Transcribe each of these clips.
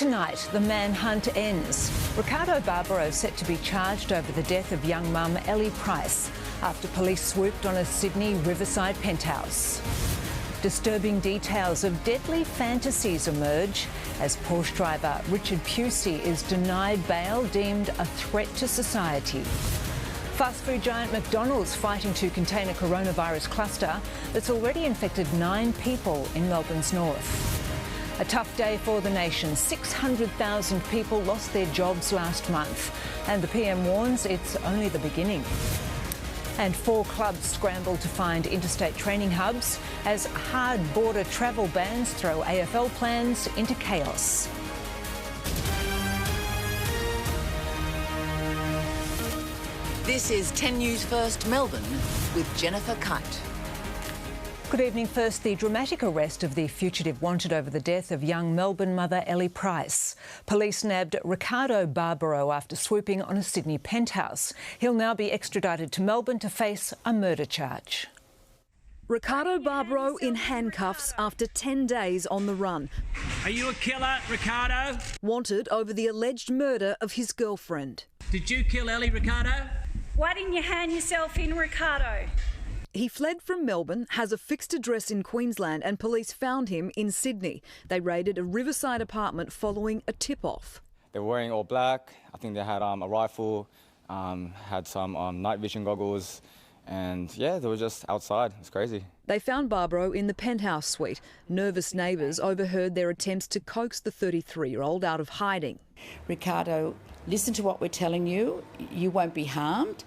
Tonight, the manhunt ends. Ricardo Barbaro set to be charged over the death of young mum Ellie Price after police swooped on a Sydney riverside penthouse. Disturbing details of deadly fantasies emerge as Porsche driver Richard Pusey is denied bail, deemed a threat to society. Fast food giant McDonald's fighting to contain a coronavirus cluster that's already infected 9 people in Melbourne's north. A tough day for the nation. 600,000 people lost their jobs last month, and the PM warns it's only the beginning. And 4 clubs scramble to find interstate training hubs as hard border travel bans throw AFL plans into chaos. This is 10 News First Melbourne with Jennifer Keyte. Good evening. First, the dramatic arrest of the fugitive wanted over the death of young Melbourne mother Ellie Price. Police nabbed Ricardo Barbaro after swooping on a Sydney penthouse. He'll now be extradited to Melbourne to face a murder charge. Ricardo Barbaro in handcuffs after 10 days on the run. Are you a killer, Ricardo? Wanted over the alleged murder of his girlfriend. Did you kill Ellie, Ricardo? Why didn't you hand yourself in, Ricardo? He fled from Melbourne, has a fixed address in Queensland, and police found him in Sydney. They raided a riverside apartment following a tip-off. They were wearing all black. I think they had a rifle, had some night vision goggles, and yeah, they were just outside. It's crazy. They found Barbaro in the penthouse suite. Nervous neighbours overheard their attempts to coax the 33-year-old out of hiding. Ricardo, listen to what we're telling you. You won't be harmed.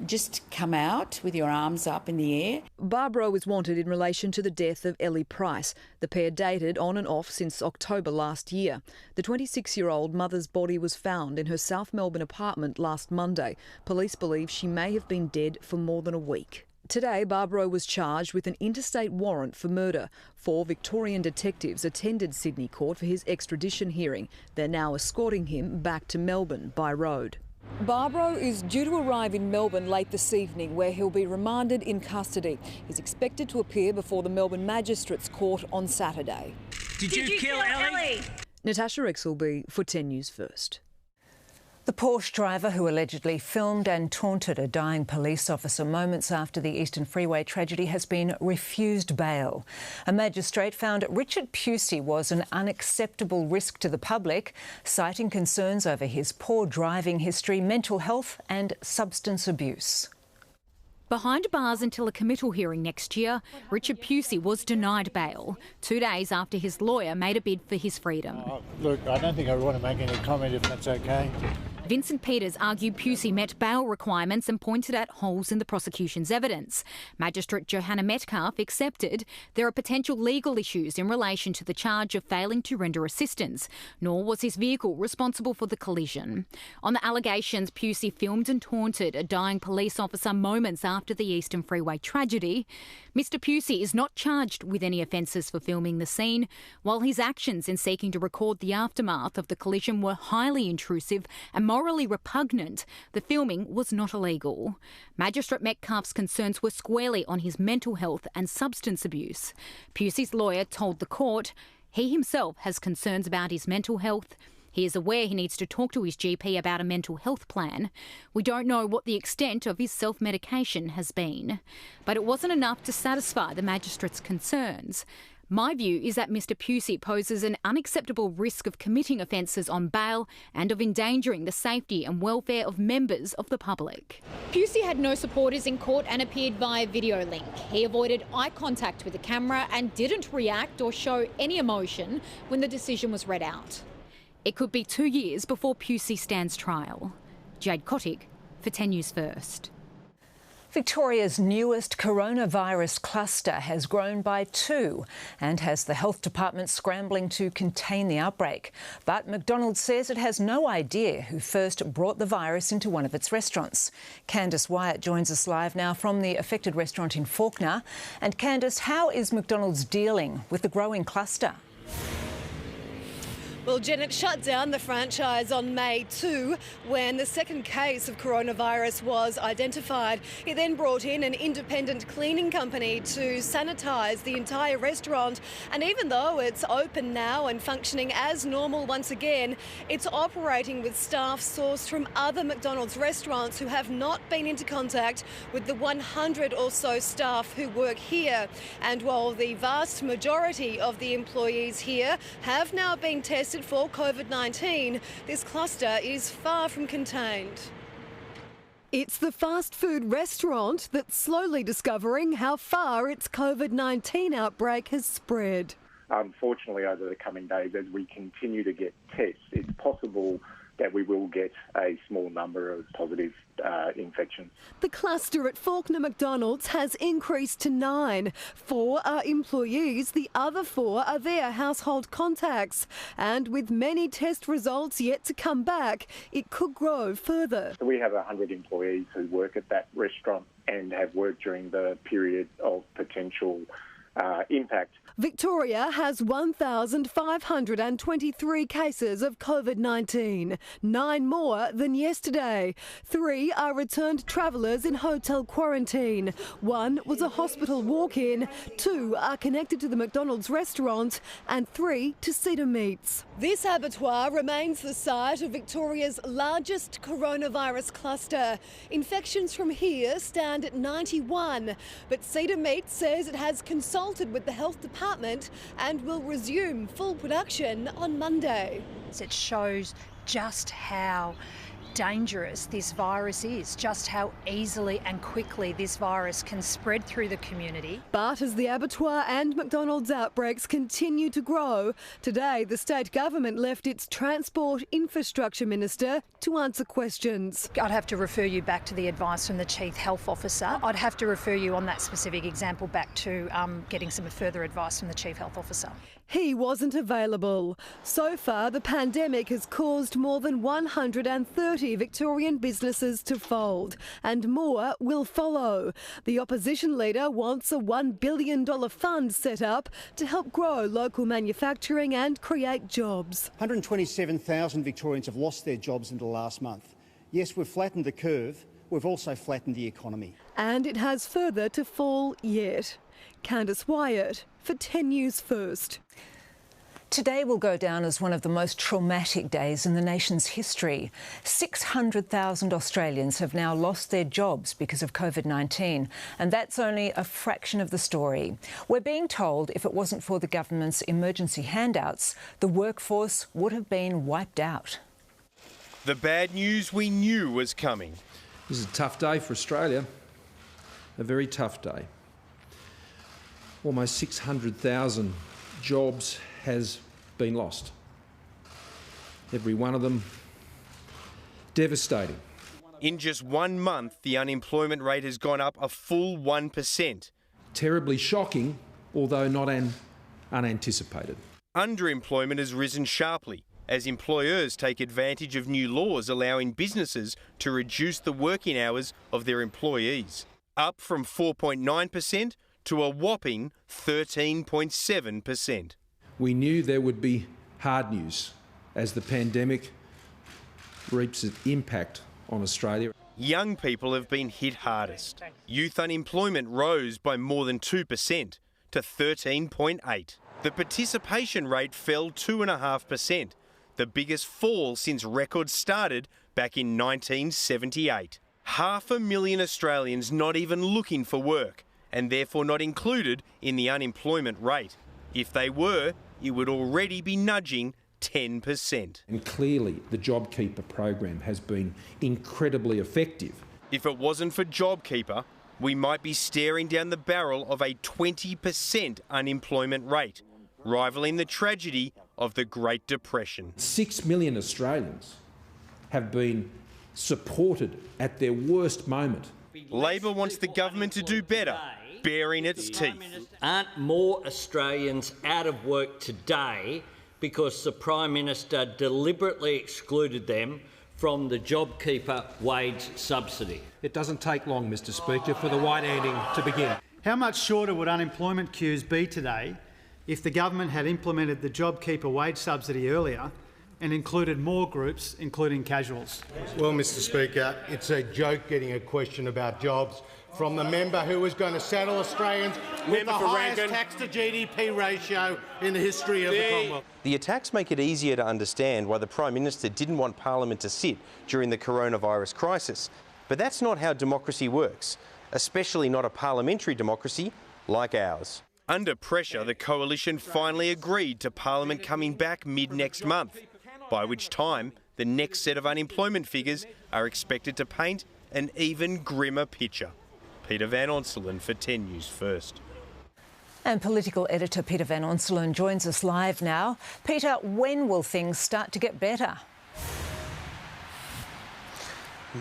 Just come out with your arms up in the air. Barbaro is wanted in relation to the death of Ellie Price. The pair dated on and off since October last year. The 26-year-old mother's body was found in her South Melbourne apartment last Monday. Police believe she may have been dead for more than a week. Today, Barbaro was charged with an interstate warrant for murder. 4 Victorian detectives attended Sydney court for his extradition hearing. They're now escorting him back to Melbourne by road. Barbaro is due to arrive in Melbourne late this evening, where he'll be remanded in custody. He's expected to appear before the Melbourne Magistrates Court on Saturday. Did you kill Ellie? Natasha Exelby for 10 News First. The Porsche driver who allegedly filmed and taunted a dying police officer moments after the Eastern Freeway tragedy has been refused bail. A magistrate found Richard Pusey was an unacceptable risk to the public, citing concerns over his poor driving history, mental health and substance abuse. Behind bars until a committal hearing next year, Richard Pusey was denied bail 2 days after his lawyer made a bid for his freedom. Look, I don't think I want to make any comment if that's okay. Vincent Peters argued Pusey met bail requirements and pointed at holes in the prosecution's evidence. Magistrate Johanna Metcalf accepted there are potential legal issues in relation to the charge of failing to render assistance, nor was his vehicle responsible for the collision. On the allegations, Pusey filmed and taunted a dying police officer moments after the Eastern Freeway tragedy. Mr Pusey is not charged with any offences for filming the scene, while his actions in seeking to record the aftermath of the collision were highly intrusive and morally repugnant. The filming was not illegal. Magistrate Metcalf's concerns were squarely on his mental health and substance abuse. Pusey's lawyer told the court he himself has concerns about his mental health. He is aware he needs to talk to his GP about a mental health plan. We don't know what the extent of his self-medication has been, but it wasn't enough to satisfy the magistrate's concerns. My view is that Mr Pusey poses an unacceptable risk of committing offences on bail and of endangering the safety and welfare of members of the public. Pusey had no supporters in court and appeared via video link. He avoided eye contact with the camera and didn't react or show any emotion when the decision was read out. It could be 2 years before Pusey stands trial. Jade Kotick for 10 News First. Victoria's newest coronavirus cluster has grown by 2 and has the health department scrambling to contain the outbreak. But McDonald's says it has no idea who first brought the virus into one of its restaurants. Candice Wyatt joins us live now from the affected restaurant in Fawkner. And Candice, how is McDonald's dealing with the growing cluster? Well, Janet shut down the franchise on May 2 when the second case of coronavirus was identified. He then brought in an independent cleaning company to sanitise the entire restaurant. And even though it's open now and functioning as normal once again, it's operating with staff sourced from other McDonald's restaurants who have not been into contact with the 100 or so staff who work here. And while the vast majority of the employees here have now been tested for COVID-19, this cluster is far from contained. It's the fast food restaurant that's slowly discovering how far its COVID-19 outbreak has spread. Unfortunately, over the coming days, as we continue to get tests, it's possible that we will get a small number of positive infections. The cluster at Faulkner McDonald's has increased to 9. 4 are employees, the other 4 are their household contacts. And with many test results yet to come back, it could grow further. So we have 100 employees who work at that restaurant and have worked during the period of potential impact. Victoria has 1,523 cases of COVID-19, 9 more than yesterday. 3 are returned travellers in hotel quarantine. 1 was a hospital walk-in, 2 are connected to the McDonald's restaurant, and 3 to Cedar Meats. This abattoir remains the site of Victoria's largest coronavirus cluster. Infections from here stand at 91, but Cedar Meats says it has consulted with the health department and will resume full production on Monday. It shows just how dangerous this virus is, just how easily and quickly this virus can spread through the community. But as the abattoir and McDonald's outbreaks continue to grow, today the state government left its Transport Infrastructure Minister to answer questions. I'd have to refer you back to the advice from the Chief Health Officer. I'd have to refer you on that specific example back to getting some further advice from the Chief Health Officer. He wasn't available. So far, the pandemic has caused more than 130 Victorian businesses to fold, and more will follow. The opposition leader wants a $1 billion fund set up to help grow local manufacturing and create jobs. 127,000 Victorians have lost their jobs in the last month. Yes, we've flattened the curve. We've also flattened the economy. And it has further to fall yet. Candice Wyatt for 10 News First. Today will go down as one of the most traumatic days in the nation's history. 600,000 Australians have now lost their jobs because of COVID-19, and that's only a fraction of the story. We're being told if it wasn't for the government's emergency handouts, the workforce would have been wiped out. The bad news we knew was coming. This is a tough day for Australia, a very tough day. Almost 600,000 jobs has been lost. Every one of them devastating. In just 1 month, the unemployment rate has gone up a full 1%. Terribly shocking, although not unanticipated. Underemployment has risen sharply as employers take advantage of new laws allowing businesses to reduce the working hours of their employees, up from 4.9% to a whopping 13.7%. We knew there would be hard news as the pandemic reaps its impact on Australia. Young people have been hit hardest. Youth unemployment rose by more than 2% to 13.8%. The participation rate fell 2.5%, the biggest fall since records started back in 1978. 500,000 Australians not even looking for work and therefore not included in the unemployment rate. If they were, it would already be nudging 10%. And clearly the JobKeeper program has been incredibly effective. If it wasn't for JobKeeper, we might be staring down the barrel of a 20% unemployment rate, rivaling the tragedy of the Great Depression. 6 million Australians have been supported at their worst moment. Labor wants the government to do better, baring its teeth. Aren't more Australians out of work today because the Prime Minister deliberately excluded them from the JobKeeper wage subsidy? It doesn't take long, Mr Speaker, for the white-handing to begin. How much shorter would unemployment queues be today if the government had implemented the JobKeeper wage subsidy earlier and included more groups, including casuals. Well, Mr Speaker, it's a joke getting a question about jobs from the member who was going to saddle Australians with the highest tax to GDP ratio in the history of the Commonwealth. The attacks make it easier to understand why the Prime Minister didn't want Parliament to sit during the coronavirus crisis. But that's not how democracy works, especially not a parliamentary democracy like ours. Under pressure, the Coalition finally agreed to Parliament coming back mid-next month, by which time the next set of unemployment figures are expected to paint an even grimmer picture. Peter Van Onselen for 10 News First. And political editor Peter Van Onselen joins us live now. Peter, when will things start to get better?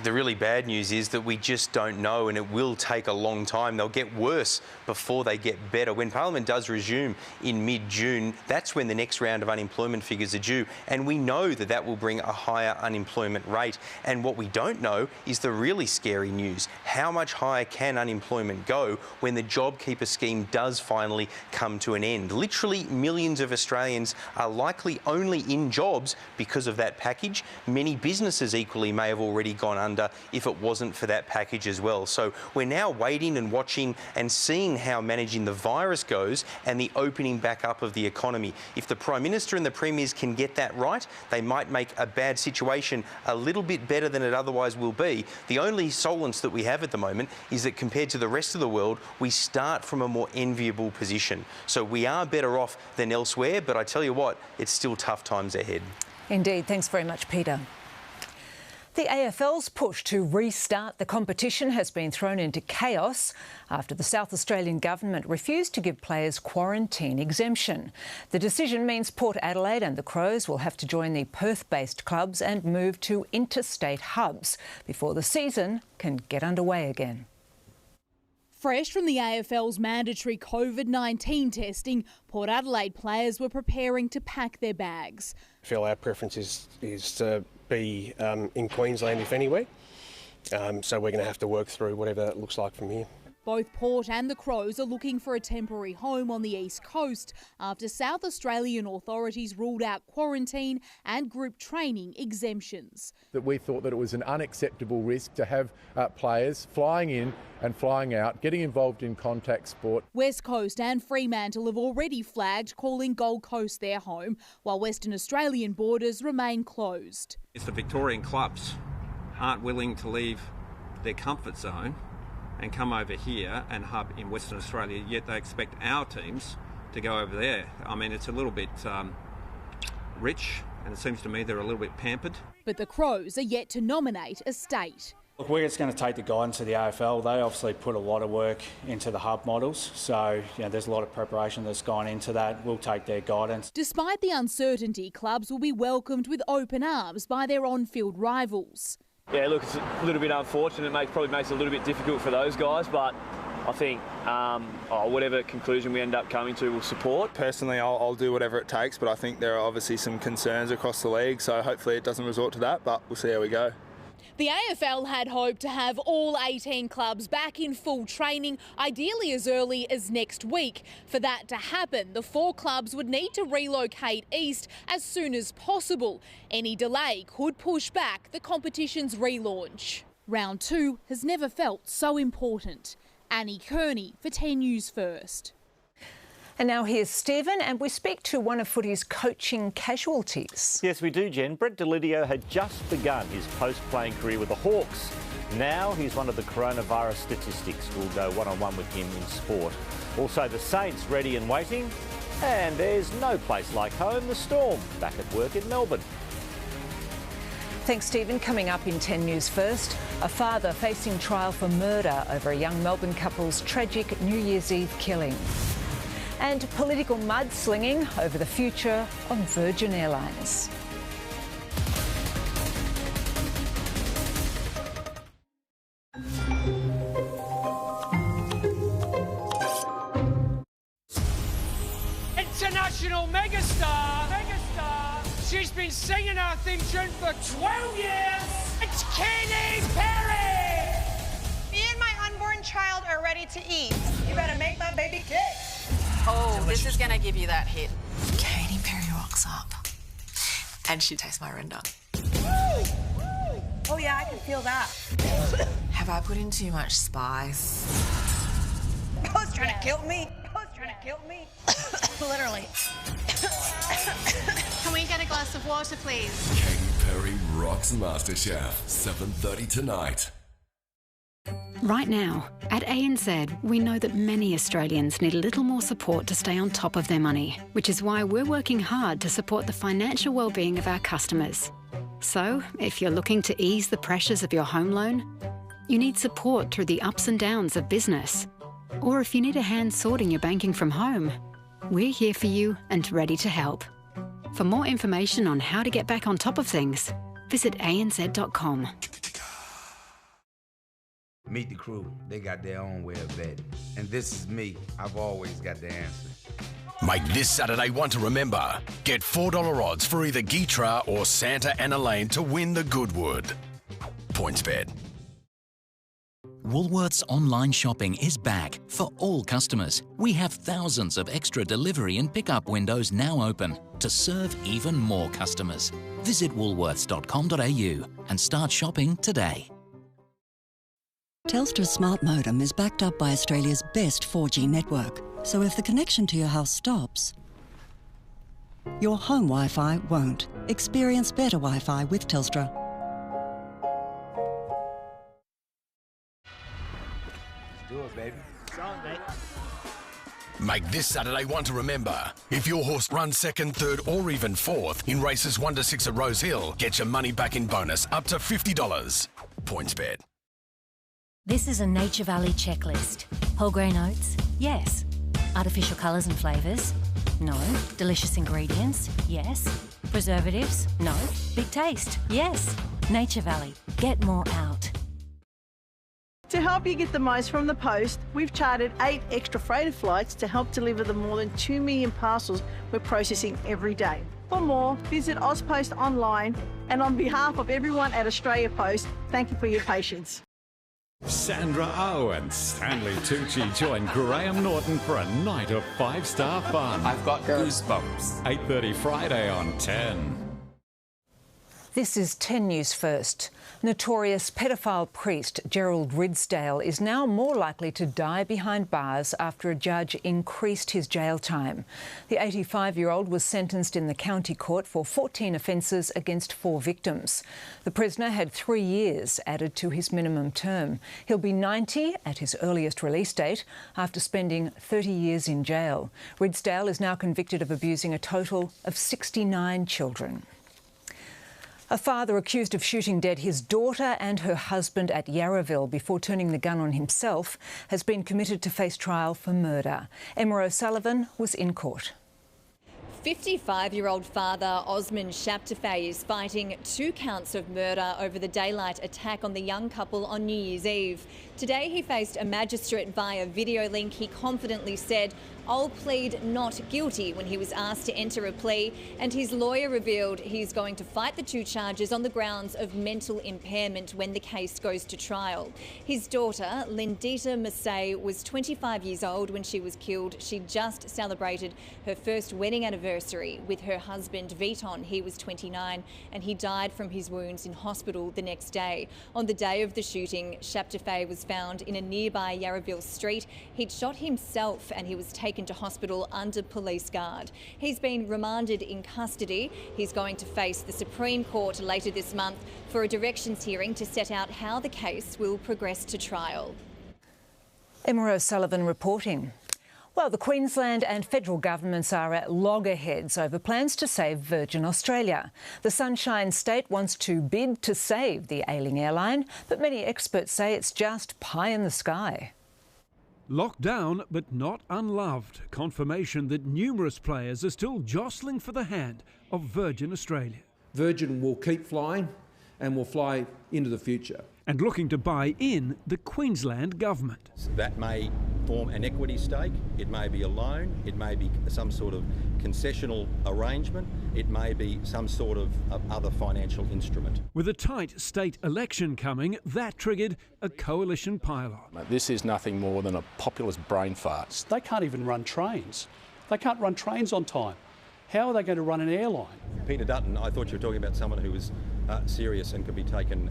The really bad news is that we just don't know, and it will take a long time. They'll get worse before they get better. When Parliament does resume in mid-June, that's when the next round of unemployment figures are due, and we know that that will bring a higher unemployment rate. And what we don't know is the really scary news. How much higher can unemployment go when the JobKeeper scheme does finally come to an end? Literally millions of Australians are likely only in jobs because of that package. Many businesses equally may have already gone under if it wasn't for that package as well. So we're now waiting and watching and seeing how managing the virus goes and the opening back up of the economy. If the Prime Minister and the Premiers can get that right, they might make a bad situation a little bit better than it otherwise will be. The only solace that we have at the moment is that compared to the rest of the world, we start from a more enviable position. So we are better off than elsewhere, but I tell you what, it's still tough times ahead. Indeed. Thanks very much, Peter. The AFL's push to restart the competition has been thrown into chaos after the South Australian government refused to give players quarantine exemption. The decision means Port Adelaide and the Crows will have to join the Perth-based clubs and move to interstate hubs before the season can get underway again. Fresh from the AFL's mandatory COVID-19 testing, Port Adelaide players were preparing to pack their bags. I feel our preference is to be in Queensland, if anywhere. So we're going to have to work through whatever that looks like from here. Both Port and the Crows are looking for a temporary home on the East Coast after South Australian authorities ruled out quarantine and group training exemptions. That we thought that it was an unacceptable risk to have players flying in and flying out, getting involved in contact sport. West Coast and Fremantle have already flagged calling Gold Coast their home, while Western Australian borders remain closed. If the Victorian clubs aren't willing to leave their comfort zone and come over here and hub in Western Australia, yet they expect our teams to go over there. I mean, it's a little bit rich, and it seems to me they're a little bit pampered. But the Crows are yet to nominate a state. Look, we're just going to take the guidance of the AFL. They obviously put a lot of work into the hub models, so there's a lot of preparation that's gone into that. We'll take their guidance. Despite the uncertainty, clubs will be welcomed with open arms by their on-field rivals. Yeah, look, it's a little bit unfortunate. Probably makes it a little bit difficult for those guys, but I think whatever conclusion we end up coming to, we'll support. Personally, I'll do whatever it takes, but I think there are obviously some concerns across the league, so hopefully it doesn't resort to that, but we'll see how we go. The AFL had hoped to have all 18 clubs back in full training, ideally as early as next week. For that to happen, the 4 clubs would need to relocate east as soon as possible. Any delay could push back the competition's relaunch. Round 2 has never felt so important. Annie Kearney for 10 News First. And now here's Stephen, and we speak to one of footy's coaching casualties. Yes, we do, Jen. Brett Delidio had just begun his post-playing career with the Hawks. Now he's one of the coronavirus statistics. We'll go one-on-one with him in sport. Also, the Saints ready and waiting. And there's no place like home, the Storm back at work in Melbourne. Thanks, Stephen. Coming up in 10 News First, a father facing trial for murder over a young Melbourne couple's tragic New Year's Eve killing. And political mudslinging over the future of Virgin Airlines. International megastar. She's been singing our theme tune for 12 years. It's Keyte Me and my unborn child are ready to eat. You better make my baby cake. Oh, this is going to give you that hit. Katy Perry rocks up. And she tastes my render. Oh, yeah, I can feel that. Have I put in too much spice? Who's trying to kill me? Who's trying to kill me? Literally. Can we get a glass of water, please? Katy Perry rocks MasterChef, 7:30 tonight. Right now, at ANZ, we know that many Australians need a little more support to stay on top of their money, which is why we're working hard to support the financial well-being of our customers. So, if you're looking to ease the pressures of your home loan, you need support through the ups and downs of business, or if you need a hand sorting your banking from home, we're here for you and ready to help. For more information on how to get back on top of things, visit anz.com. Meet the crew. They got their own way of betting. And this is me. I've always got the answer. Make this Saturday one to remember. Get $4 odds for either Keyte or Santa and Elaine to win the Goodwood. PointsBet. Woolworths online shopping is back for all customers. We have thousands of extra delivery and pickup windows now open to serve even more customers. Visit woolworths.com.au and start shopping today. Telstra's smart modem is backed up by Australia's best 4G network. So if the connection to your house stops, your home Wi-Fi won't. Experience better Wi-Fi with Telstra. Let's do it, baby. It's on, mate. Make this Saturday one to remember. If your horse runs second, third or even fourth in races 1 to 6 at Rose Hill, get your money back in bonus up to $50. PointsBet. This is a Nature Valley checklist. Whole grain oats? Yes. Artificial colours and flavours? No. Delicious ingredients? Yes. Preservatives? No. Big taste? Yes. Nature Valley. Get more out. To help you get the most from the post, we've chartered 8 extra freighter flights to help deliver the more than 2 million parcels we're processing every day. For more, visit AusPost online, and on behalf of everyone at Australia Post, thank you for your patience. Sandra Oh and Stanley Tucci join Graham Norton for a night of 5-star fun. I've got goosebumps. 8:30 Friday on 10. This is 10 News First. Notorious pedophile priest Gerald Ridsdale is now more likely to die behind bars after a judge increased his jail time. The 85-year-old was sentenced in the county court for 14 offences against 4 victims. The prisoner had 3 years added to his minimum term. He'll be 90 at his earliest release date after spending 30 years in jail. Ridsdale is now convicted of abusing a total of 69 children. A father accused of shooting dead his daughter and her husband at Yarraville before turning the gun on himself has been committed to face trial for murder. Emma O'Sullivan was in court. 55-year-old father Osman Shabtafay is fighting 2 counts of murder over the daylight attack on the young couple on New Year's Eve. Today he faced a magistrate via video link. He confidently said, "I'll plead not guilty," when he was asked to enter a plea, and his lawyer revealed he's going to fight the 2 charges on the grounds of mental impairment when the case goes to trial. His daughter, Lindita Massey, was 25 years old when she was killed. She just celebrated her first wedding anniversary with her husband, Viton. He was 29 and he died from his wounds in hospital the next day. On the day of the shooting, Shabtafay was found in a nearby Yarraville street. He'd shot himself and he was taken to hospital under police guard. He's been remanded in custody. He's going to face the Supreme Court later this month for a directions hearing to set out how the case will progress to trial. Emma O'Sullivan reporting. Well, the Queensland and federal governments are at loggerheads over plans to save Virgin Australia. The Sunshine State wants to bid to save the ailing airline, but many experts say it's just pie in the sky. Locked down but not unloved. Confirmation that numerous players are still jostling for the hand of Virgin Australia. Virgin will keep flying and will fly into the future. and looking to buy in the Queensland government. That may form an equity stake, it may be a loan, it may be some sort of concessional arrangement, it may be some sort of other financial instrument. With a tight state election coming, that triggered a coalition pile-on. This is nothing more than a populist brain fart. They can't even run trains. They can't run trains on time. How are they going to run an airline? Peter Dutton, I thought you were talking about someone who was serious and could be taken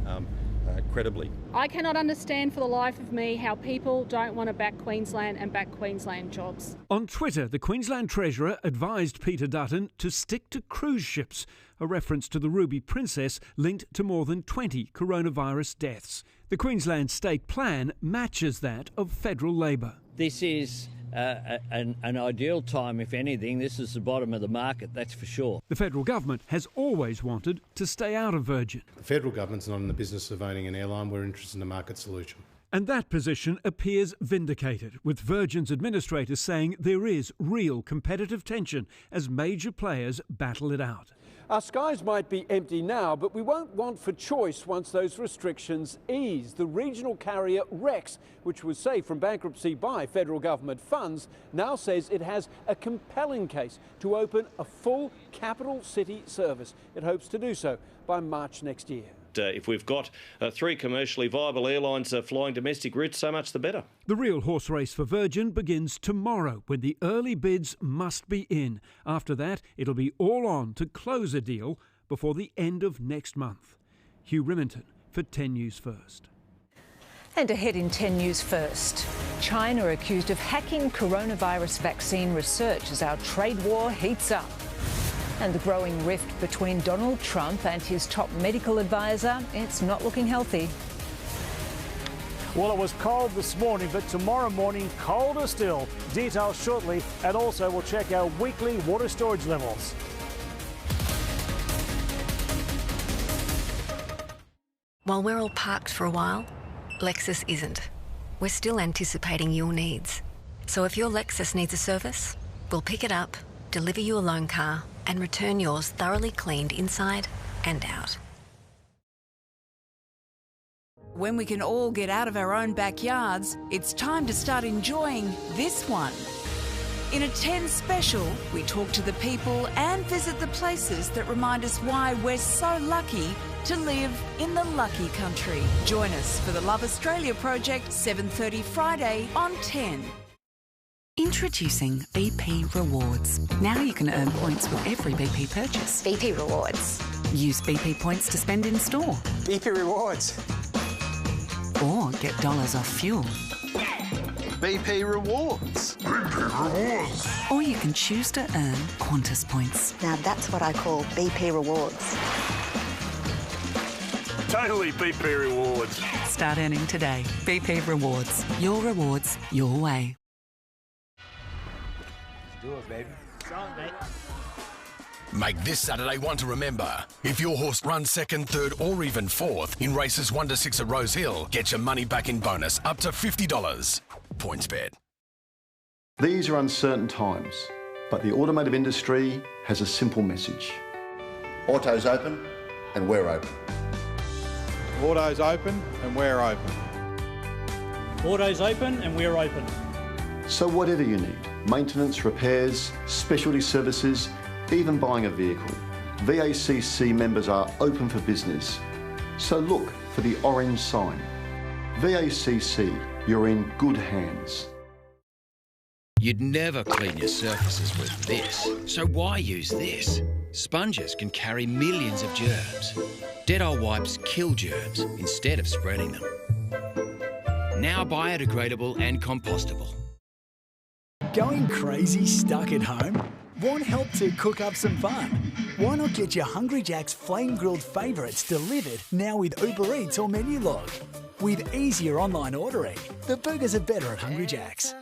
credibly. I cannot understand for the life of me how people don't want to back Queensland and back Queensland jobs. On Twitter, the Queensland Treasurer advised Peter Dutton to stick to cruise ships, a reference to the Ruby Princess linked to more than 20 coronavirus deaths. The Queensland state plan matches that of federal Labor. This is an ideal time, if anything. This is the bottom of the market, that's for sure. The federal government has always wanted to stay out of Virgin. The federal government's not in the business of owning an airline. We're interested in a market solution. And that position appears vindicated, with Virgin's administrators saying there is real competitive tension as major players battle it out. Our skies might be empty now, but we won't want for choice once those restrictions ease. The regional carrier Rex, which was saved from bankruptcy by federal government funds, now says it has a compelling case to open a full capital city service. It hopes to do so by March next year. If we've got 3 commercially viable airlines flying domestic routes, so much the better. The real horse race for Virgin begins tomorrow, when the early bids must be in. After that, it'll be all on to close a deal before the end of next month. Hugh Remington for 10 News First. And ahead in 10 News First, China accused of hacking coronavirus vaccine research as our trade war heats up. And the growing rift between Donald Trump and his top medical advisor, it's not looking healthy. Well, it was cold this morning, but tomorrow morning, colder still. Details shortly, and also we'll check our weekly water storage levels. While we're all parked for a while, Lexus isn't. We're still anticipating your needs. So if your Lexus needs a service, we'll pick it up, deliver you a loan car, and return yours thoroughly cleaned inside and out. When we can all get out of our own backyards, it's time to start enjoying this one. In a 10 special, we talk to the people and visit the places that remind us why we're so lucky to live in the lucky country. Join us for the Love Australia project, 7:30 Friday on 10. Introducing BP Rewards. Now you can earn points with every BP purchase. BP Rewards. Use BP points to spend in store. BP Rewards. Or get dollars off fuel. BP Rewards. BP Rewards. Or you can choose to earn Qantas points. Now that's what I call BP Rewards. Totally BP Rewards. Start earning today. BP Rewards. Your rewards, your way. Do it, baby. Make this Saturday one to remember. If your horse runs second, third or even fourth in races 1 to 6 at Rose Hill, get your money back in bonus up to $50. PointsBet. These are uncertain times, but the automotive industry has a simple message. Auto's open and we're open. Auto's open and we're open. Auto's open and we're open. So whatever you need, maintenance, repairs, specialty services, even buying a vehicle, VACC members are open for business. So look for the orange sign. VACC, you're in good hands. You'd never clean your surfaces with this, so why use this? Sponges can carry millions of germs. Dettol wipes kill germs instead of spreading them. Now biodegradable and compostable. Going crazy stuck at home? Want help to cook up some fun? Why not get your Hungry Jack's flame-grilled favourites delivered now with Uber Eats or Menulog? With easier online ordering, the burgers are better at Hungry Jack's.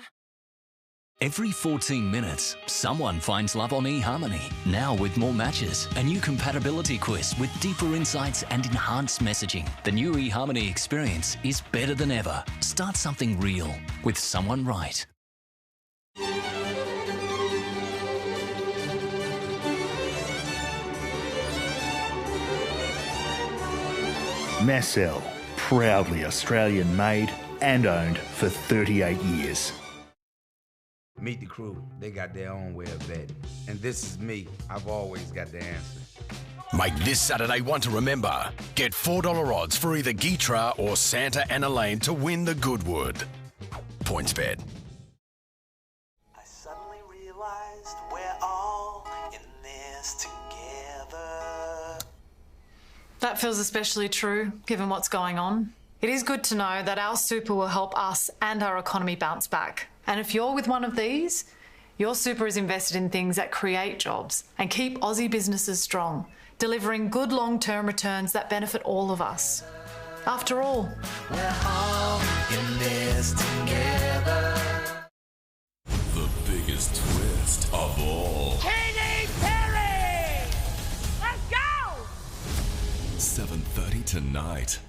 Every 14 minutes, someone finds love on eHarmony. Now with more matches, a new compatibility quiz with deeper insights and enhanced messaging. The new eHarmony experience is better than ever. Start something real with someone right. Messel, proudly Australian-made and owned for 38 years. Meet the crew. They got their own way of betting. And this is me. I've always got the answer. Make this Saturday one to remember. Get $4 odds for either Keyte or Santa and Elaine to win the Goodwood. PointsBet. I suddenly realized we're all in this together. That feels especially true, given what's going on. It is good to know that our super will help us and our economy bounce back. And if you're with one of these, your super is invested in things that create jobs and keep Aussie businesses strong, delivering good long-term returns that benefit all of us. After all, we're all in this together. The biggest twist of all. Katy Perry! Let's go! 7:30 tonight.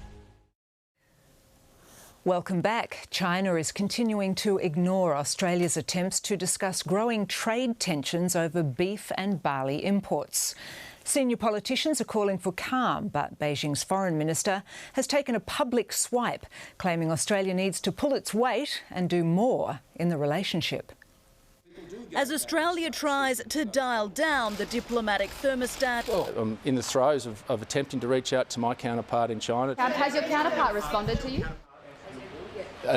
Welcome back. China is continuing to ignore Australia's attempts to discuss growing trade tensions over beef and barley imports. Senior politicians are calling for calm, but Beijing's foreign minister has taken a public swipe, claiming Australia needs to pull its weight and do more in the relationship. As Australia tries to dial down the diplomatic thermostat. Well, I'm in the throes of attempting to reach out to my counterpart in China. Has your counterpart responded to you?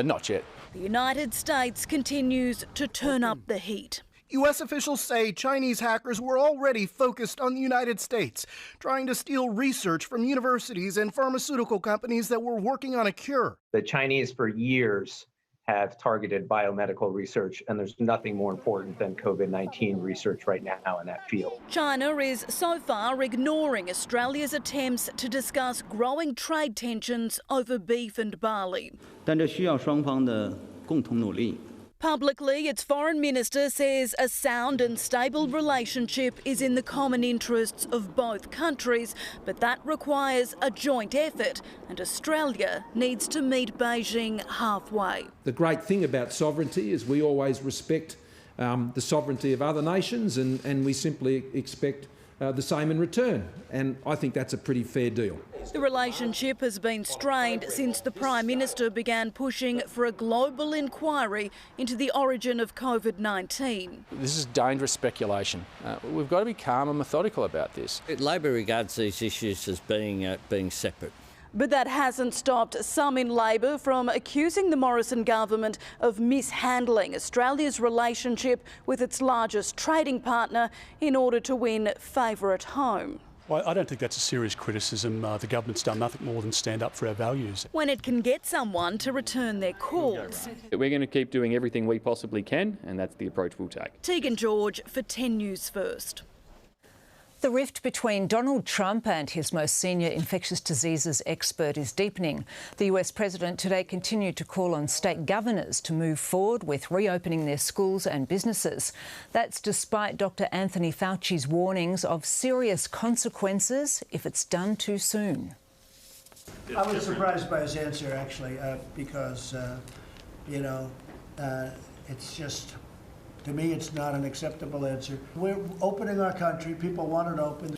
Not yet. The United States continues to turn up the heat. U.S. officials say Chinese hackers were already focused on the United States, trying to steal research from universities and pharmaceutical companies that were working on a cure. The Chinese for years have targeted biomedical research, and there's nothing more important than COVID-19 research right now in that field. China is so far ignoring Australia's attempts to discuss growing trade tensions over beef and barley. 但这需要双方的共同努力。 Publicly, its foreign minister says a sound and stable relationship is in the common interests of both countries, but that requires a joint effort, and Australia needs to meet Beijing halfway. The great thing about sovereignty is we always respect the sovereignty of other nations, and we simply expect the same in return, and I think that's a pretty fair deal. The relationship has been strained since the Prime Minister began pushing for a global inquiry into the origin of COVID-19. This is dangerous speculation. We've got to be calm and methodical about this. Labor regards these issues as being separate. But that hasn't stopped some in Labor from accusing the Morrison government of mishandling Australia's relationship with its largest trading partner in order to win favour at home. Well, I don't think that's a serious criticism. The government's done nothing more than stand up for our values. When it can get someone to return their calls. We're going to keep doing everything we possibly can, and that's the approach we'll take. Tegan George for 10 News First. The rift between Donald Trump and his most senior infectious diseases expert is deepening. The US president today continued to call on state governors to move forward with reopening their schools and businesses. That's despite Dr. Anthony Fauci's warnings of serious consequences if it's done too soon. I was surprised by his answer, actually, because, it's just... To me, it's not an acceptable answer. We're opening our country. People want it open.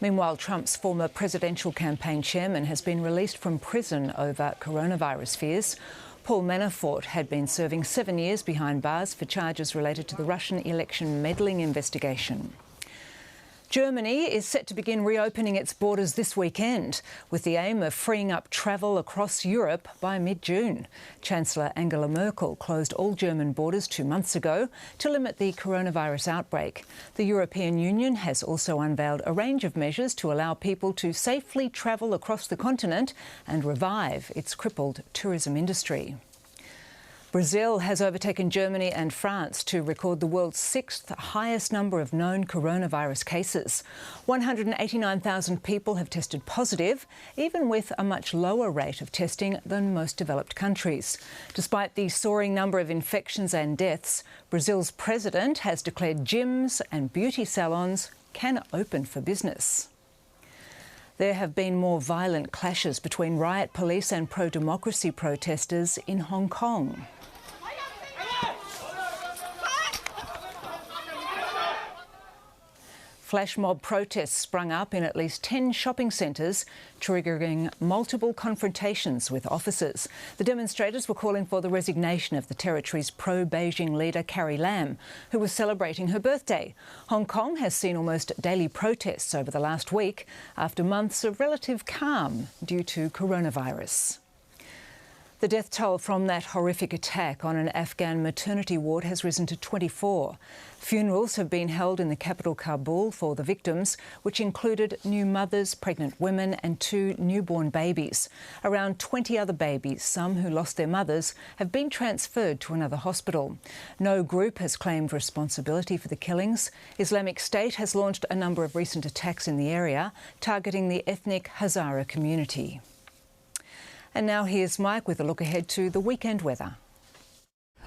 Meanwhile, Trump's former presidential campaign chairman has been released from prison over coronavirus fears. Paul Manafort had been serving 7 years behind bars for charges related to the Russian election meddling investigation. Germany is set to begin reopening its borders this weekend, with the aim of freeing up travel across Europe by mid-June. Chancellor Angela Merkel closed all German borders 2 months ago to limit the coronavirus outbreak. The European Union has also unveiled a range of measures to allow people to safely travel across the continent and revive its crippled tourism industry. Brazil has overtaken Germany and France to record the world's 6th highest number of known coronavirus cases. 189,000 people have tested positive, even with a much lower rate of testing than most developed countries. Despite the soaring number of infections and deaths, Brazil's president has declared gyms and beauty salons can open for business. There have been more violent clashes between riot police and pro-democracy protesters in Hong Kong. Flash mob protests sprung up in at least 10 shopping centres, triggering multiple confrontations with officers. The demonstrators were calling for the resignation of the territory's pro-Beijing leader Carrie Lam, who was celebrating her birthday. Hong Kong has seen almost daily protests over the last week after months of relative calm due to coronavirus. The death toll from that horrific attack on an Afghan maternity ward has risen to 24. Funerals have been held in the capital Kabul for the victims, which included new mothers, pregnant women and 2 newborn babies. Around 20 other babies, some who lost their mothers, have been transferred to another hospital. No group has claimed responsibility for the killings. Islamic State has launched a number of recent attacks in the area, targeting the ethnic Hazara community. And now here's Mike with a look ahead to the weekend weather.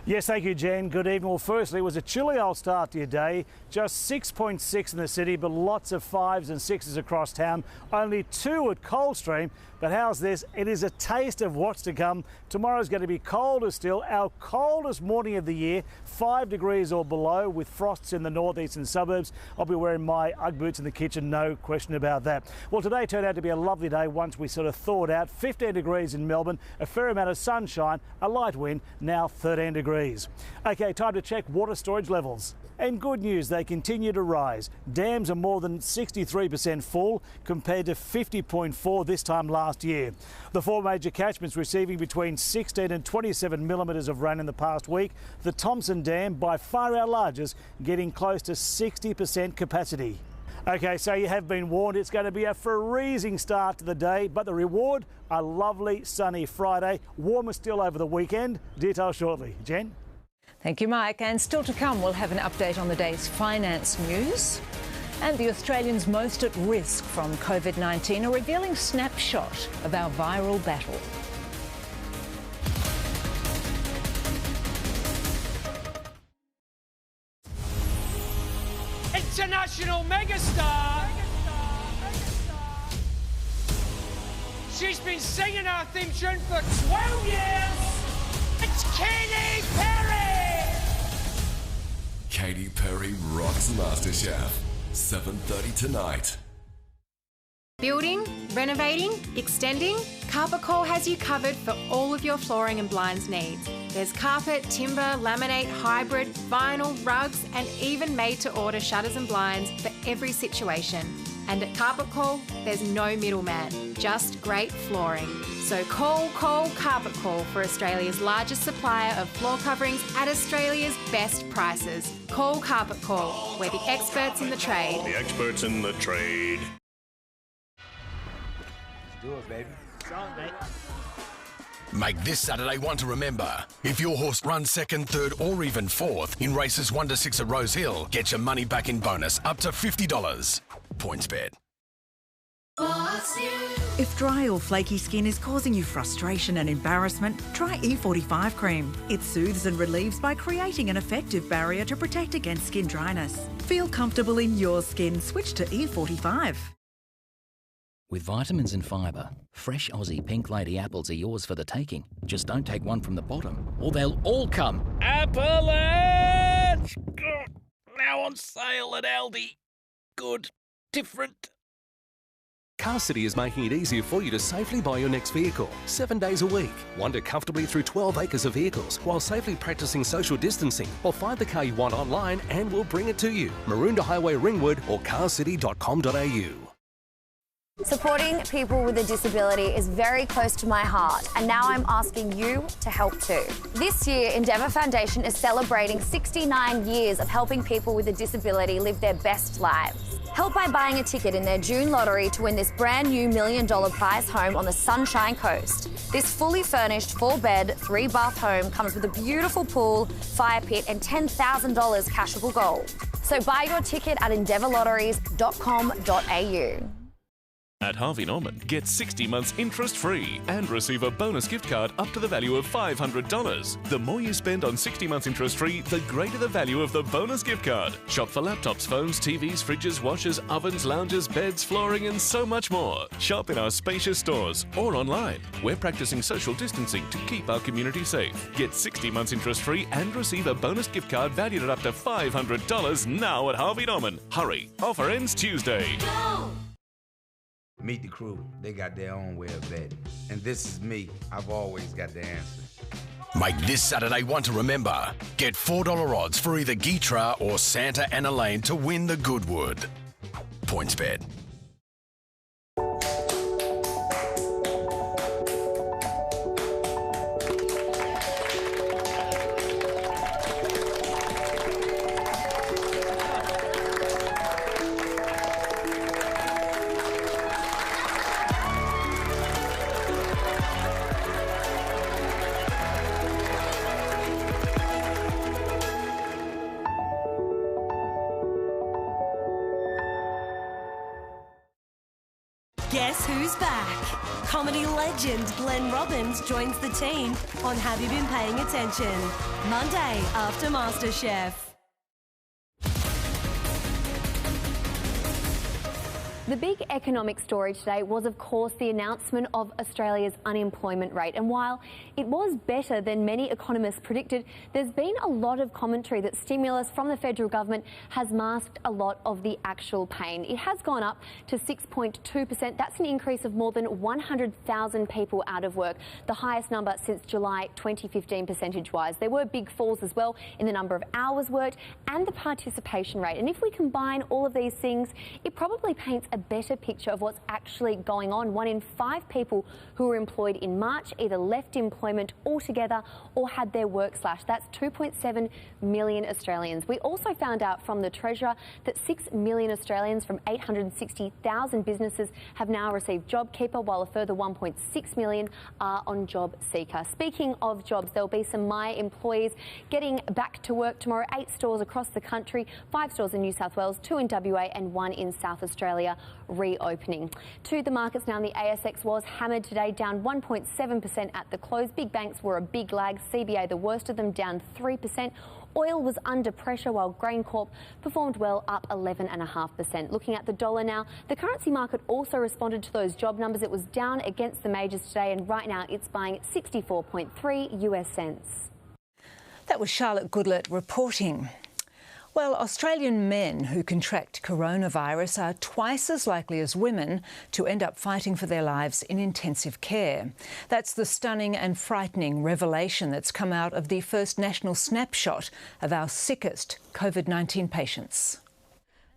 Yes, thank you, Jen. Good evening. Well, firstly, it was a chilly old start to your day. Just 6.6 in the city, but lots of 5s and 6s across town. Only 2 at Coldstream. But how's this? It is a taste of what's to come. Tomorrow's going to be colder still. Our coldest morning of the year, 5 degrees or below, with frosts in the northeastern suburbs. I'll be wearing my Ugg boots in the kitchen, no question about that. Well, today turned out to be a lovely day once we sort of thawed out. 15 degrees in Melbourne, a fair amount of sunshine, a light wind, now 13 degrees. OK, time to check water storage levels. And good news, they continue to rise. Dams are more than 63% full compared to 50.4 this time last year. The 4 major catchments receiving between 16 and 27 millimetres of rain in the past week. The Thomson Dam, by far our largest, getting close to 60% capacity. OK, so you have been warned it's going to be a freezing start to the day, but the reward, a lovely sunny Friday. Warmer still over the weekend. Details shortly. Jen? Thank you, Mike. And still to come, we'll have an update on the day's finance news. And the Australians most at risk from COVID-19, a revealing snapshot of our viral battle. International megastar. She's been singing our theme tune for 12 years. It's Keyte Perry. Keyte Perry rocks MasterChef. 7:30 tonight. Building, renovating, extending, Carpet Call has you covered for all of your flooring and blinds needs. There's carpet, timber, laminate, hybrid, vinyl, rugs and even made-to-order shutters and blinds for every situation. And at Carpet Call, there's no middleman, just great flooring. So call Carpet Call for Australia's largest supplier of floor coverings at Australia's best prices. Call Carpet Call, we're the experts in the trade. The experts in the trade. Let's do it, baby. It's on, baby. Make this Saturday one to remember. If your horse runs 2nd, 3rd or even 4th in races 1 to 6 at Rose Hill, get your money back in bonus up to $50. PointsBet. If dry or flaky skin is causing you frustration and embarrassment, try E45 cream. It soothes and relieves by creating an effective barrier to protect against skin dryness. Feel comfortable in your skin. Switch to E45. With vitamins and fibre, fresh Aussie Pink Lady apples are yours for the taking. Just don't take one from the bottom, or they'll all come. Appalach! Now on sale at Aldi. Good. Different. Car City is making it easier for you to safely buy your next vehicle. 7 days a week. Wander comfortably through 12 acres of vehicles while safely practicing social distancing. Or find the car you want online and we'll bring it to you. Maroondah Highway Ringwood or carcity.com.au. Supporting people with a disability is very close to my heart, and now I'm asking you to help too. This year, Endeavour Foundation is celebrating 69 years of helping people with a disability live their best lives. Help by buying a ticket in their June lottery to win this brand new $1 million prize home on the Sunshine Coast. This fully furnished 4-bed, 3-bath home comes with a beautiful pool, fire pit and $10,000 cashable gold. So buy your ticket at endeavourlotteries.com.au. At Harvey Norman, get 60 months interest-free and receive a bonus gift card up to the value of $500. The more you spend on 60 months interest-free, the greater the value of the bonus gift card. Shop for laptops, phones, TVs, fridges, washers, ovens, lounges, beds, flooring and so much more. Shop in our spacious stores or online. We're practicing social distancing to keep our community safe. Get 60 months interest-free and receive a bonus gift card valued at up to $500 now at Harvey Norman. Hurry, offer ends Tuesday. Go! Meet the crew. They got their own way of betting. And this is me. I've always got the answer. Make this Saturday one to remember. Get $4 odds for either Keyte or Santa and Elaine to win the Goodwood. PointsBet. Guess who's back? Comedy legend Glenn Robbins joins the team on Have You Been Paying Attention? Monday after MasterChef. The big economic story today was, of course, the announcement of Australia's unemployment rate. And while it was better than many economists predicted, there's been a lot of commentary that stimulus from the federal government has masked a lot of the actual pain. It has gone up to 6.2%. That's an increase of more than 100,000 people out of work, the highest number since July 2015 percentage-wise. There were big falls as well in the number of hours worked and the participation rate. And if we combine all of these things, it probably paints a better picture of what's actually going on. 1 in 5 people who were employed in March either left employment altogether or had their work slashed. That's 2.7 million Australians. We also found out from the Treasurer that 6 million Australians from 860,000 businesses have now received JobKeeper, while a further 1.6 million are on JobSeeker. Speaking of jobs, there'll be some My employees getting back to work tomorrow. 8 stores across the country, 5 stores in New South Wales, 2 in WA and 1 in South Australia reopening. To the markets now, and the ASX was hammered today, down 1.7% at the close. Big banks were a big lag. CBA, the worst of them, down 3%. Oil was under pressure while GrainCorp performed well, up 11.5%. Looking at the dollar now, the currency market also responded to those job numbers. It was down against the majors today, and right now it's buying 64.3 US cents. That was Charlotte Goodlett reporting. Well, Australian men who contract coronavirus are twice as likely as women to end up fighting for their lives in intensive care. That's the stunning and frightening revelation that's come out of the first national snapshot of our sickest COVID-19 patients.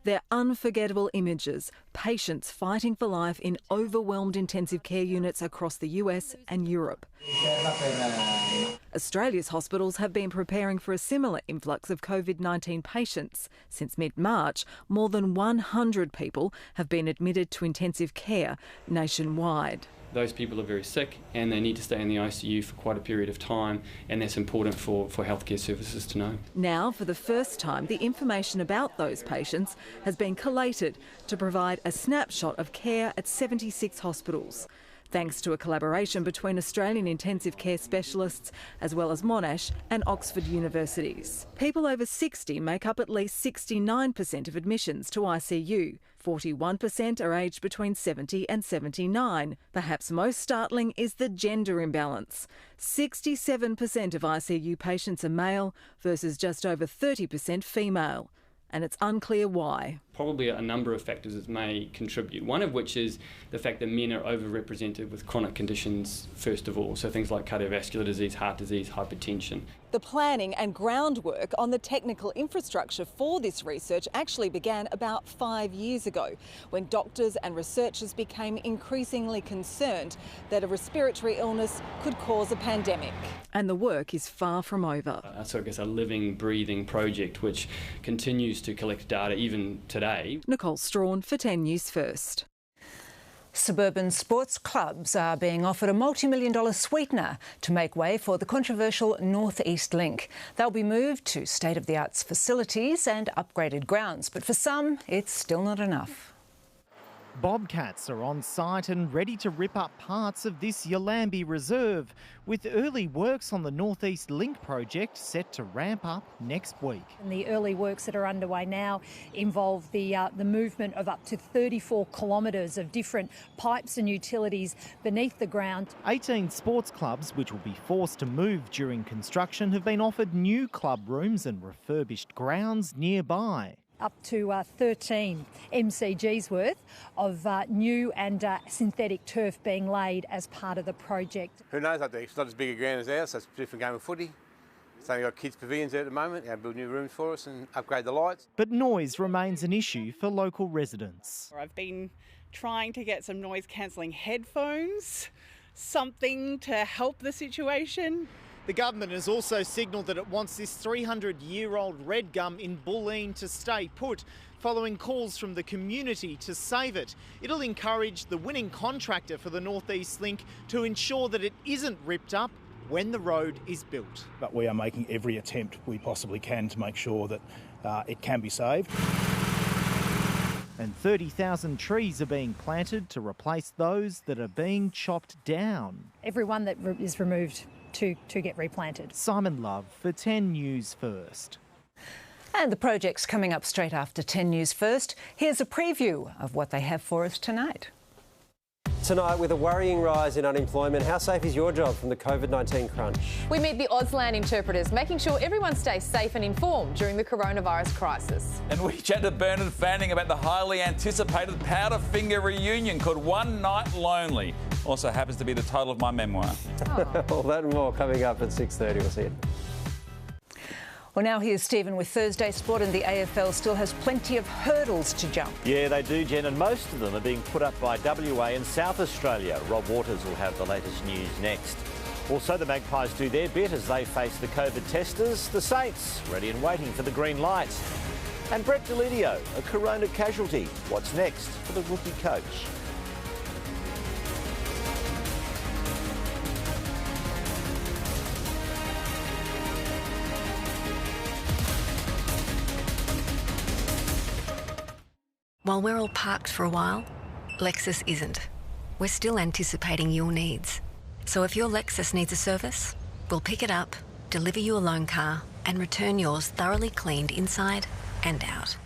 They're unforgettable images, patients fighting for life in overwhelmed intensive care units across the US and Europe. Australia's hospitals have been preparing for a similar influx of COVID-19 patients. Since mid-March, more than 100 people have been admitted to intensive care nationwide. Those people are very sick and they need to stay in the ICU for quite a period of time, and that's important for healthcare services to know. Now, for the first time, the information about those patients has been collated to provide a snapshot of care at 76 hospitals. Thanks to a collaboration between Australian intensive care specialists as well as Monash and Oxford universities. People over 60 make up at least 69% of admissions to ICU. 41% are aged between 70 and 79. Perhaps most startling is the gender imbalance. 67% of ICU patients are male versus just over 30% female. And it's unclear why. Probably a number of factors that may contribute, one of which is the fact that men are overrepresented with chronic conditions first of all, so things like cardiovascular disease, heart disease, hypertension. The planning and groundwork on the technical infrastructure for this research actually began about 5 years ago, when doctors and researchers became increasingly concerned that a respiratory illness could cause a pandemic. And the work is far from over. So I guess a living, breathing project which continues to collect data even today. Nicole Strawn for 10 News First. Suburban sports clubs are being offered a multi-million-dollar sweetener to make way for the controversial North East Link. They'll be moved to state-of-the-art facilities and upgraded grounds, but for some, it's still not enough. Bobcats are on site and ready to rip up parts of this Yallambee reserve, with early works on the North East Link project set to ramp up next week. And the early works that are underway now involve the movement of up to 34 kilometres of different pipes and utilities beneath the ground. 18 sports clubs, which will be forced to move during construction, have been offered new club rooms and refurbished grounds nearby. Up to 13 MCG's worth of new and synthetic turf being laid as part of the project. Who knows up there? It's not as big a ground as ours, so it's a different game of footy. It's only got kids' pavilions there at the moment. They build new rooms for us and upgrade the lights. But noise remains an issue for local residents. I've been trying to get some noise-cancelling headphones, something to help the situation. The government has also signalled that it wants this 300-year-old red gum in Bulleen to stay put, following calls from the community to save it. It'll encourage the winning contractor for the North East Link to ensure that it isn't ripped up when the road is built. But we are making every attempt we possibly can to make sure that it can be saved. And 30,000 trees are being planted to replace those that are being chopped down. Everyone that is removed to get replanted. Simon Love for 10 News First. And the project's coming up straight after 10 News First. Here's a preview of what they have for us tonight. Tonight, with a worrying rise in unemployment, how safe is your job from the COVID-19 crunch? We meet the Auslan interpreters, making sure everyone stays safe and informed during the coronavirus crisis. And we chat to Bernard Fanning about the highly anticipated Powderfinger reunion called One Night Lonely. Also happens to be the title of my memoir. All that and more coming up at 6:30. We'll see you. Well, now here's Stephen with Thursday Sport, and the AFL still has plenty of hurdles to jump. Yeah, they do, Jen, and most of them are being put up by WA and South Australia. Rob Waters will have the latest news next. Also, the Magpies do their bit as they face the COVID testers. The Saints ready and waiting for the green light. And Brett Delidio, a corona casualty. What's next for the rookie coach? While we're all parked for a while, Lexus isn't. We're still anticipating your needs. So if your Lexus needs a service, we'll pick it up, deliver you a loan car, and return yours thoroughly cleaned inside and out.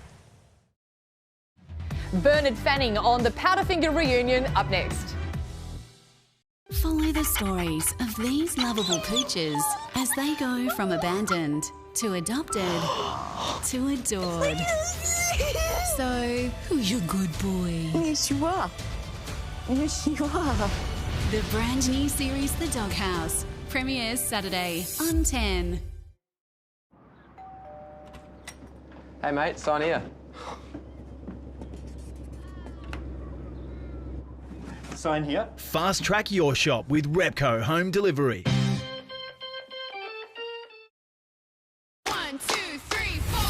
Bernard Fanning on the Powderfinger reunion up next. Follow the stories of these lovable pooches as they go from abandoned to adopted to adored. So, who's your good boy? Yes, you are. Yes, you are. The brand new series The Doghouse premieres Saturday on 10. Hey mate, sign here. Sign here. Fast track your shop with Repco Home Delivery. 1, 2, 3, 4.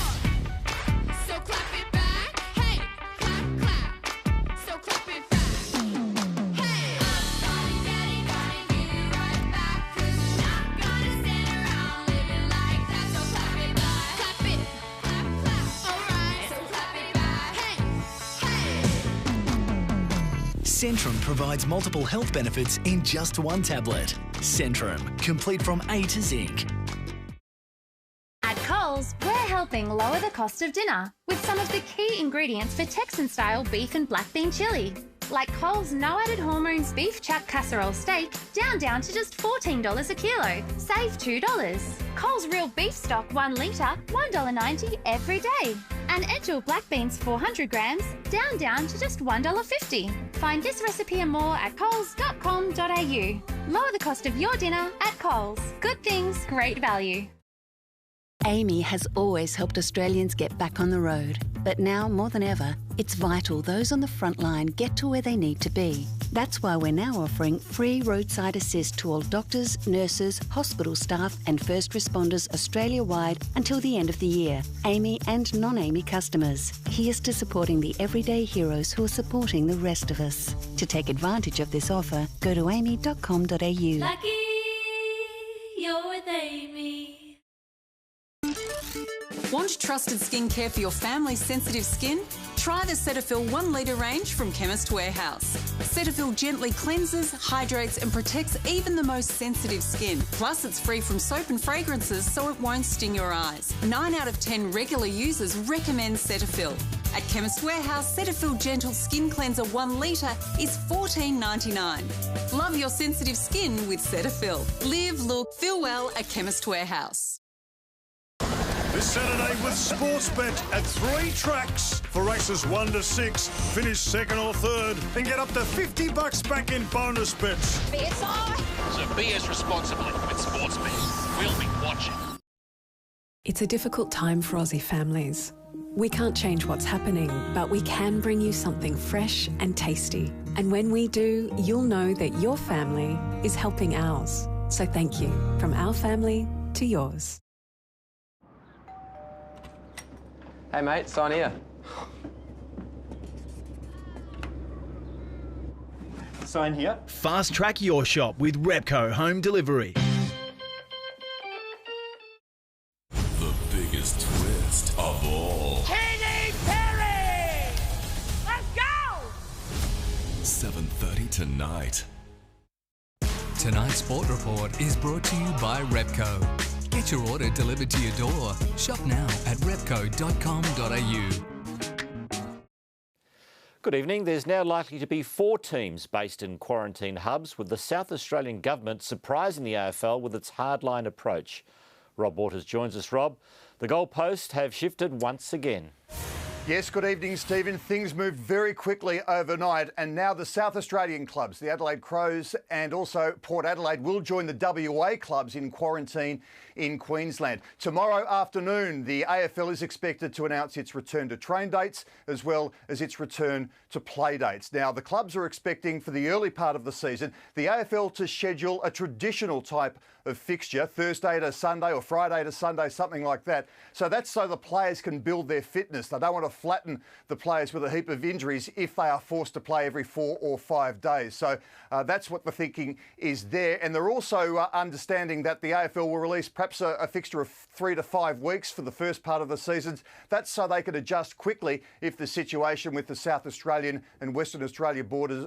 So clap it back. Hey, clap, clap. So clap it back. Hey, I'm getting you right back. 'Cause you're not gonna stand around living like that. So clap it back. Clap it. Clap, clap. Alright. So clap it back. Hey. Centrum provides multiple health benefits in just one tablet. Centrum, complete from A to Zinc. At Coles, we're helping lower the cost of dinner with some of the key ingredients for Texan-style beef and black bean chili. Like Coles no-added hormones beef chuck casserole steak, down to just $14 a kilo. Save $2. Coles real beef stock 1 litre, $1.90 every day. And Edgell black beans 400 grams, down to just $1.50. Find this recipe and more at coles.com.au. Lower the cost of your dinner at Coles. Good things, great value. Amy has always helped Australians get back on the road. But now, more than ever, it's vital those on the front line get to where they need to be. That's why we're now offering free roadside assist to all doctors, nurses, hospital staff and first responders Australia-wide until the end of the year. Amy and non-Amy customers. Here's to supporting the everyday heroes who are supporting the rest of us. To take advantage of this offer, go to amy.com.au. Lucky you're with Amy. Want trusted skincare for your family's sensitive skin? Try the Cetaphil 1 litre range from Chemist Warehouse. Cetaphil gently cleanses, hydrates and protects even the most sensitive skin. Plus, it's free from soap and fragrances, so it won't sting your eyes. 9 out of 10 regular users recommend Cetaphil. At Chemist Warehouse, Cetaphil Gentle Skin Cleanser 1 litre is $14.99. Love your sensitive skin with Cetaphil. Live, look, feel well at Chemist Warehouse. This Saturday with Sportsbet at 3 tracks for races 1 to 6. Finish second or third and get up to $50 back in bonus bets. BSI! So BS responsibly with Sportsbet. We'll be watching. It's a difficult time for Aussie families. We can't change what's happening, but we can bring you something fresh and tasty. And when we do, you'll know that your family is helping ours. So thank you, from our family to yours. Hey mate, sign here. Sign here. Fast track your shop with Repco Home Delivery. The biggest twist of all. Katy Perry! Let's go! 7:30 tonight. Tonight's Sport Report is brought to you by Repco. Get your order delivered to your door. Shop now at repco.com.au. Good evening. There's now likely to be 4 teams based in quarantine hubs, with the South Australian government surprising the AFL with its hardline approach. Rob Waters joins us. Rob, the goalposts have shifted once again. Yes, good evening, Stephen. Things moved very quickly overnight, and now the South Australian clubs, the Adelaide Crows and also Port Adelaide, will join the WA clubs in quarantine in Queensland. Tomorrow afternoon, the AFL is expected to announce its return to train dates as well as its return to play dates. Now, the clubs are expecting for the early part of the season the AFL to schedule a traditional type of fixture, Thursday to Sunday or Friday to Sunday, something like that. So that's so the players can build their fitness. They don't want to flatten the players with a heap of injuries if they are forced to play every 4 or 5 days. So that's what the thinking is there. And they're also understanding that the AFL will release perhaps a fixture of 3 to 5 weeks for the first part of the season. That's so they can adjust quickly if the situation with the South Australian and Western Australia borders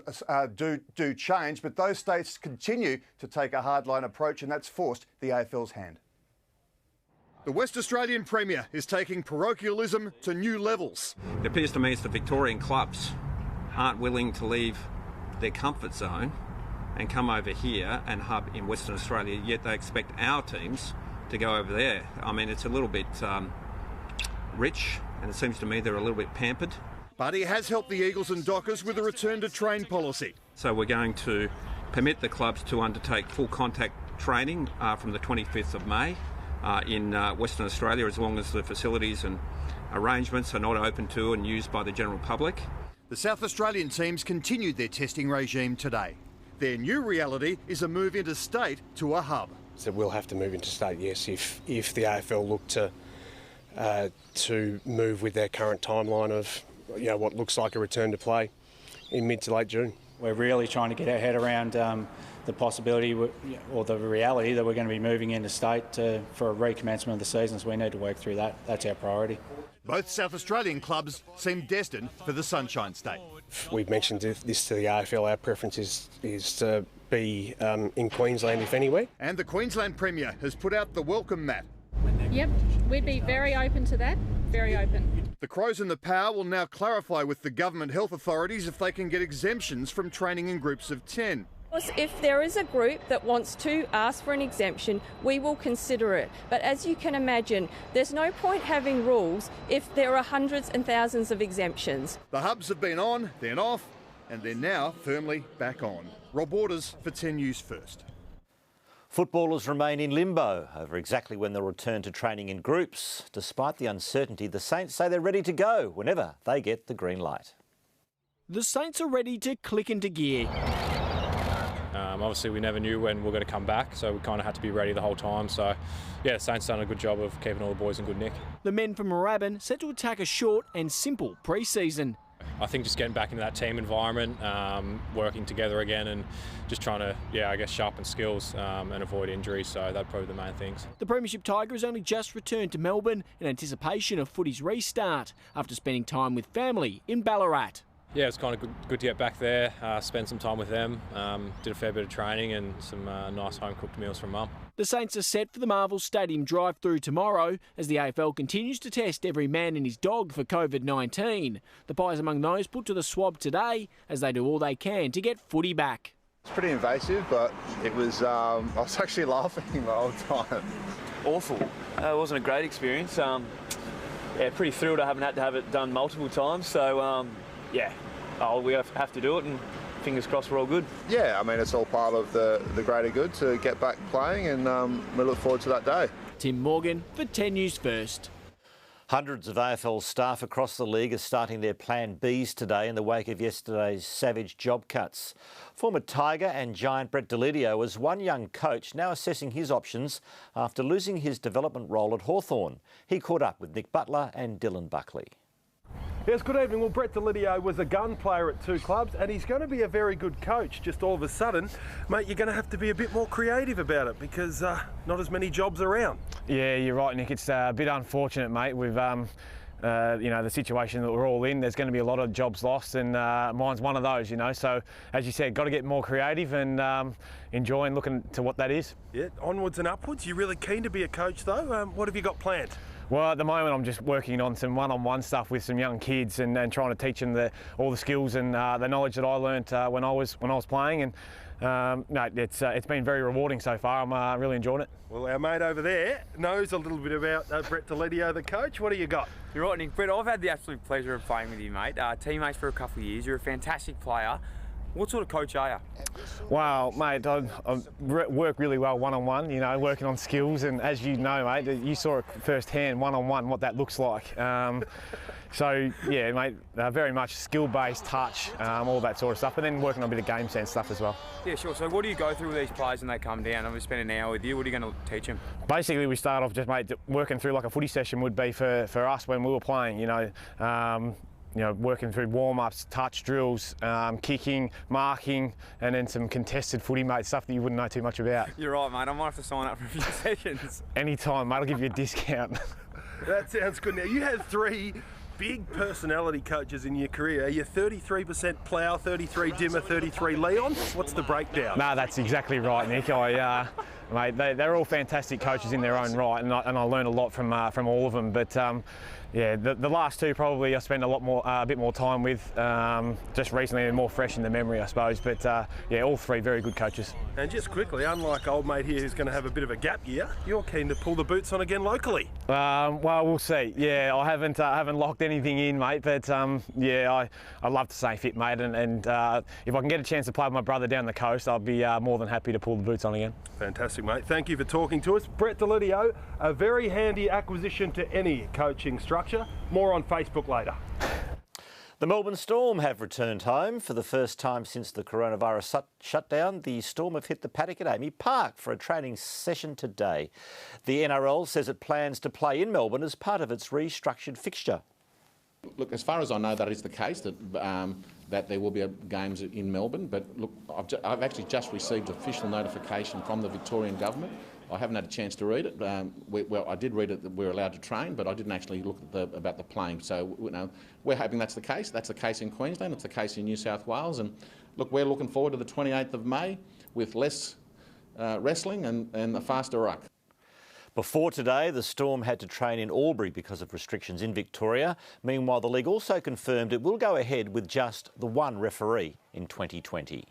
do change. But those states continue to take a hardline approach, and that's forced the AFL's hand. The West Australian Premier is taking parochialism to new levels. It appears to me it's the Victorian clubs aren't willing to leave their comfort zone and come over here and hub in Western Australia, yet they expect our teams to go over there. I mean, it's a little bit rich, and it seems to me they're a little bit pampered. But he has helped the Eagles and Dockers with a return to train policy. So we're going to permit the clubs to undertake full contact training from the 25th of May in Western Australia, as long as the facilities and arrangements are not open to and used by the general public. The South Australian teams continued their testing regime today. Their new reality is a move interstate to a hub. So we'll have to move interstate, yes, if the AFL look to move with their current timeline of what looks like a return to play in mid to late June. We're really trying to get our head around the possibility or the reality that we're going to be moving interstate for a recommencement of the season, so we need to work through that. That's our priority. Both South Australian clubs seem destined for the Sunshine State. We've mentioned this to the AFL. Our preference is to be in Queensland, if anywhere. And the Queensland Premier has put out the welcome mat. Yep, we'd be very open to that, very open. The Crows and the Power will now clarify with the government health authorities if they can get exemptions from training in groups of 10. If there is a group that wants to ask for an exemption, we will consider it. But as you can imagine, there's no point having rules if there are hundreds and thousands of exemptions. The hubs have been on, then off, and they're now firmly back on. Rob Waters for 10 News First. Footballers remain in limbo over exactly when they'll return to training in groups. Despite the uncertainty, the Saints say they're ready to go whenever they get the green light. The Saints are ready to click into gear. Obviously, we never knew when we were going to come back, so we kind of had to be ready the whole time. So, yeah, Saints done a good job of keeping all the boys in good nick. The men from Moorabbin set to attack a short and simple pre-season. I think just getting back into that team environment, working together again and just trying to, I guess, sharpen skills and avoid injuries. So that'd probably be the main things. The Premiership Tiger has only just returned to Melbourne in anticipation of footy's restart after spending time with family in Ballarat. Yeah, it's kind of good to get back there, spend some time with them, did a fair bit of training and some nice home-cooked meals from mum. The Saints are set for the Marvel Stadium drive-through tomorrow as the AFL continues to test every man and his dog for COVID-19. The Pies among those put to the swab today as they do all they can to get footy back. It's pretty invasive, but it was, I was actually laughing the whole time. Awful. It wasn't a great experience. Pretty thrilled I haven't had to have it done multiple times. So, we have to do it and fingers crossed we're all good. Yeah, I mean, it's all part of the greater good to get back playing, and we look forward to that day. Tim Morgan for 10 News First. Hundreds of AFL staff across the league are starting their Plan Bs today in the wake of yesterday's savage job cuts. Former Tiger and Giant Brett Delidio was one young coach now assessing his options after losing his development role at Hawthorn. He caught up with Nick Butler and Dylan Buckley. Yes, good evening. Well, Brett Delidio was a gun player at 2 clubs and he's going to be a very good coach. Just all of a sudden, mate, you're going to have to be a bit more creative about it because not as many jobs around. Yeah, you're right, Nick. It's a bit unfortunate, mate. We've, the situation that we're all in, there's going to be a lot of jobs lost and mine's one of those, So, as you said, got to get more creative and enjoy and looking to what that is. Yeah, onwards and upwards. You're really keen to be a coach, though. What have you got planned? Well, at the moment, I'm just working on some one-on-one stuff with some young kids and trying to teach them all the skills and the knowledge that I learnt when I was playing. And it's been very rewarding so far. I'm really enjoying it. Well, our mate over there knows a little bit about Brett Delidio, the coach. What do you got? You're right, Nick. Brett, I've had the absolute pleasure of playing with you, mate. Teammates for a couple of years. You're a fantastic player. What sort of coach are you? Well, mate, I work really well one-on-one, working on skills. And as you know, mate, you saw it firsthand one-on-one what that looks like. So, yeah, mate, very much skill-based touch, all that sort of stuff. And then working on a bit of game sense stuff as well. Yeah, sure. So what do you go through with these players when they come down? I'm going to spend an hour with you. What are you going to teach them? Basically, we start off just, mate, working through like a footy session would be for us when we were playing, working through warm-ups, touch drills, kicking, marking, and then some contested footy, mate, stuff that you wouldn't know too much about. You're right, mate. I might have to sign up for a few sessions. Anytime, mate. I'll give you a discount. That sounds good. Now, you had 3 big personality coaches in your career. Are you 33% Plough, 33 Dimmer, 33 Leon? What's the breakdown? No, that's exactly right, Nick. Mate, they're all fantastic coaches in their own right, and I learned a lot from all of them. But the last 2 probably I spent a bit more time with just recently and more fresh in the memory, I suppose. But all 3 very good coaches. And just quickly, unlike old mate here who's going to have a bit of a gap year, you're keen to pull the boots on again locally. Well, we'll see. Yeah, I haven't locked anything in, mate. But I love to stay fit, mate. And if I can get a chance to play with my brother down the coast, I'll be more than happy to pull the boots on again. Fantastic, mate. Thank you for talking to us. Brett Delidio, a very handy acquisition to any coaching structure. More on Facebook later. The Melbourne Storm have returned home for the first time since the coronavirus shutdown. The Storm have hit the paddock at Amy Park for a training session today. The NRL says it plans to play in Melbourne as part of its restructured fixture. Look, as far as I know, that is the case, that there will be games in Melbourne. But look, I've actually just received official notification from the Victorian government. I haven't had a chance to read it. I did read it that we're allowed to train, but I didn't actually look at about the playing. So we're hoping that's the case. That's the case in Queensland. It's the case in New South Wales. And look, we're looking forward to the 28th of May with less wrestling and a faster ruck. Before today, the Storm had to train in Albury because of restrictions in Victoria. Meanwhile, the league also confirmed it will go ahead with just the 1 referee in 2020.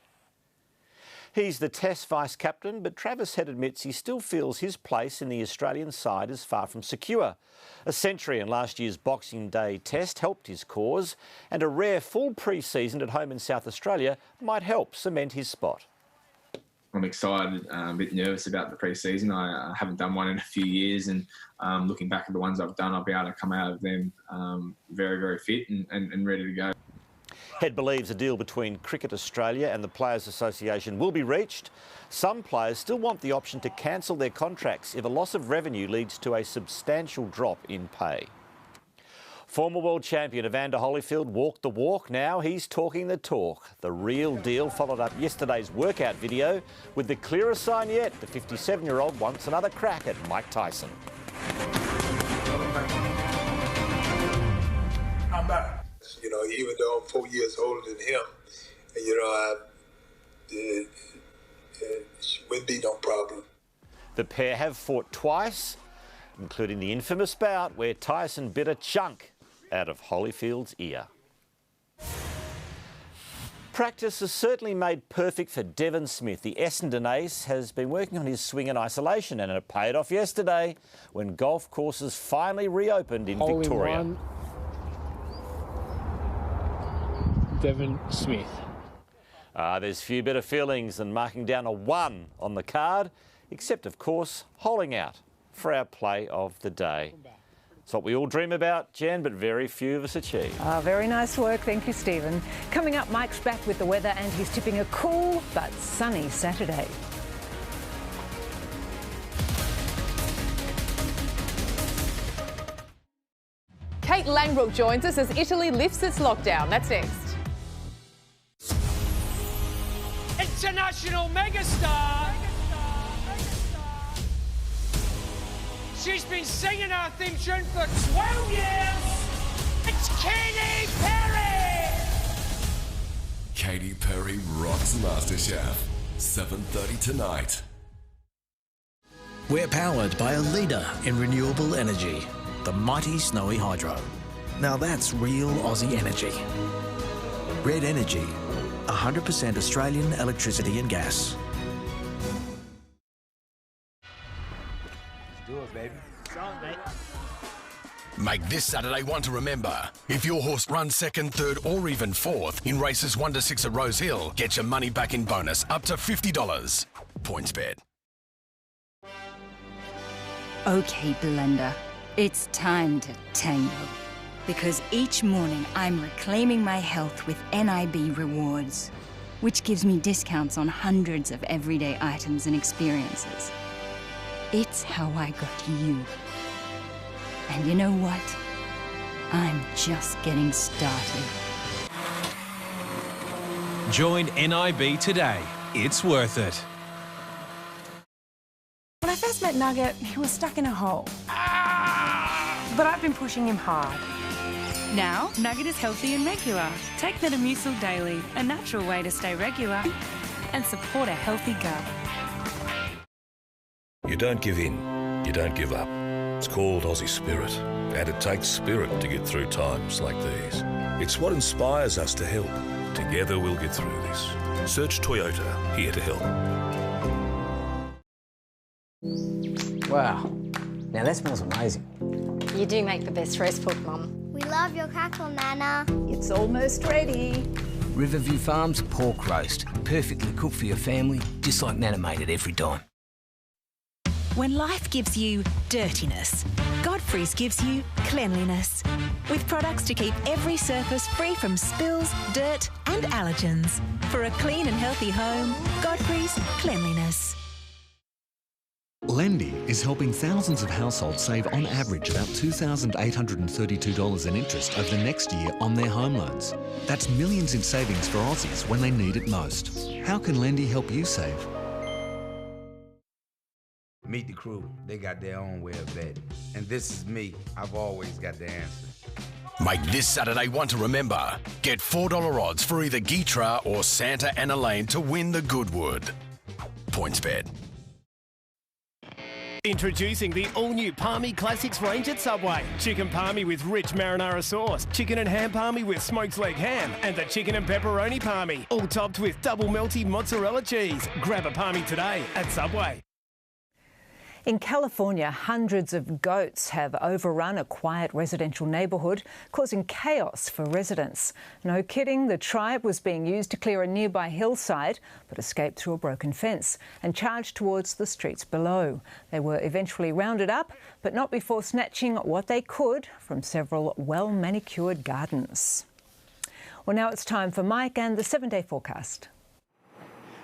He's the Test vice-captain, but Travis Head admits he still feels his place in the Australian side is far from secure. A century in last year's Boxing Day Test helped his cause, and a rare full pre-season at home in South Australia might help cement his spot. I'm excited, a bit nervous about the pre-season. I haven't done one in a few years, and looking back at the ones I've done, I'll be able to come out of them very, very fit and ready to go. Head believes a deal between Cricket Australia and the Players Association will be reached. Some players still want the option to cancel their contracts if a loss of revenue leads to a substantial drop in pay. Former world champion Evander Holyfield walked the walk. Now he's talking the talk. The real deal followed up yesterday's workout video with the clearest sign yet. The 57-year-old wants another crack at Mike Tyson. I'm back. You know, even though I'm 4 years older than him, you know, it wouldn't be no problem. The pair have fought twice, including the infamous bout where Tyson bit a chunk out of Holyfield's ear. Practice has certainly made perfect for Devon Smith. The Essendon ace has been working on his swing in isolation, and it paid off yesterday when golf courses finally reopened in Victoria. Devon Smith. There's few better feelings than marking down a 1 on the card, except, of course, holing out for our play of the day. It's what we all dream about, Jen, but very few of us achieve. Very nice work. Thank you, Stephen. Coming up, Mike's back with the weather and he's tipping a cool but sunny Saturday. Kate Langbrook joins us as Italy lifts its lockdown. That's next. International megastar. She's been singing our theme tune for 12 years. It's Keyte Perry. Katy Perry rocks MasterChef. 7:30 tonight. We're powered by a leader in renewable energy, the mighty Snowy Hydro. Now that's real Aussie energy. Red Energy, 100% Australian electricity and gas. Do it, baby. Make this Saturday one to remember. If your horse runs second, third or even fourth in races 1 to 6 at Rose Hill, get your money back in bonus up to $50. PointsBet. Okay, Belinda, it's time to tango. Because each morning I'm reclaiming my health with NIB Rewards, which gives me discounts on hundreds of everyday items and experiences. It's how I got you. And you know what? I'm just getting started. Join NIB today. It's worth it. When I first met Nugget, he was stuck in a hole. But I've been pushing him hard. Now, Nugget is healthy and regular. Take Metamucil daily, a natural way to stay regular and support a healthy gut. You don't give in, you don't give up. It's called Aussie Spirit, and it takes spirit to get through times like these. It's what inspires us to help. Together we'll get through this. Search Toyota, here to help. Wow, now that smells amazing. You do make the best roast pork, Mum. We love your crackle, Nana. It's almost ready. Riverview Farms pork roast. Perfectly cooked for your family, just like Nana made it every time. When life gives you dirtiness, Godfrey's gives you cleanliness. With products to keep every surface free from spills, dirt and allergens. For a clean and healthy home, Godfrey's Cleanliness. Lendy is helping thousands of households save on average about $2,832 in interest over the next year on their home loans. That's millions in savings for Aussies when they need it most. How can Lendy help you save? Meet the crew. They got their own way of betting. And this is me. I've always got the answer. Make this Saturday one to remember. Get $4 odds for either Keyte or Santa and Elaine to win the Goodwood. PointsBet. Introducing the all-new Palmy Classics range at Subway. Chicken palmy with rich marinara sauce, chicken and ham palmy with smoked leg ham, and the chicken and pepperoni palmy, all topped with double melty mozzarella cheese. Grab a palmy today at Subway. In California, hundreds of goats have overrun a quiet residential neighbourhood, causing chaos for residents. No kidding, the tribe was being used to clear a nearby hillside, but escaped through a broken fence and charged towards the streets below. They were eventually rounded up, but not before snatching what they could from several well-manicured gardens. Well, now it's time for Mike and the 7-day forecast.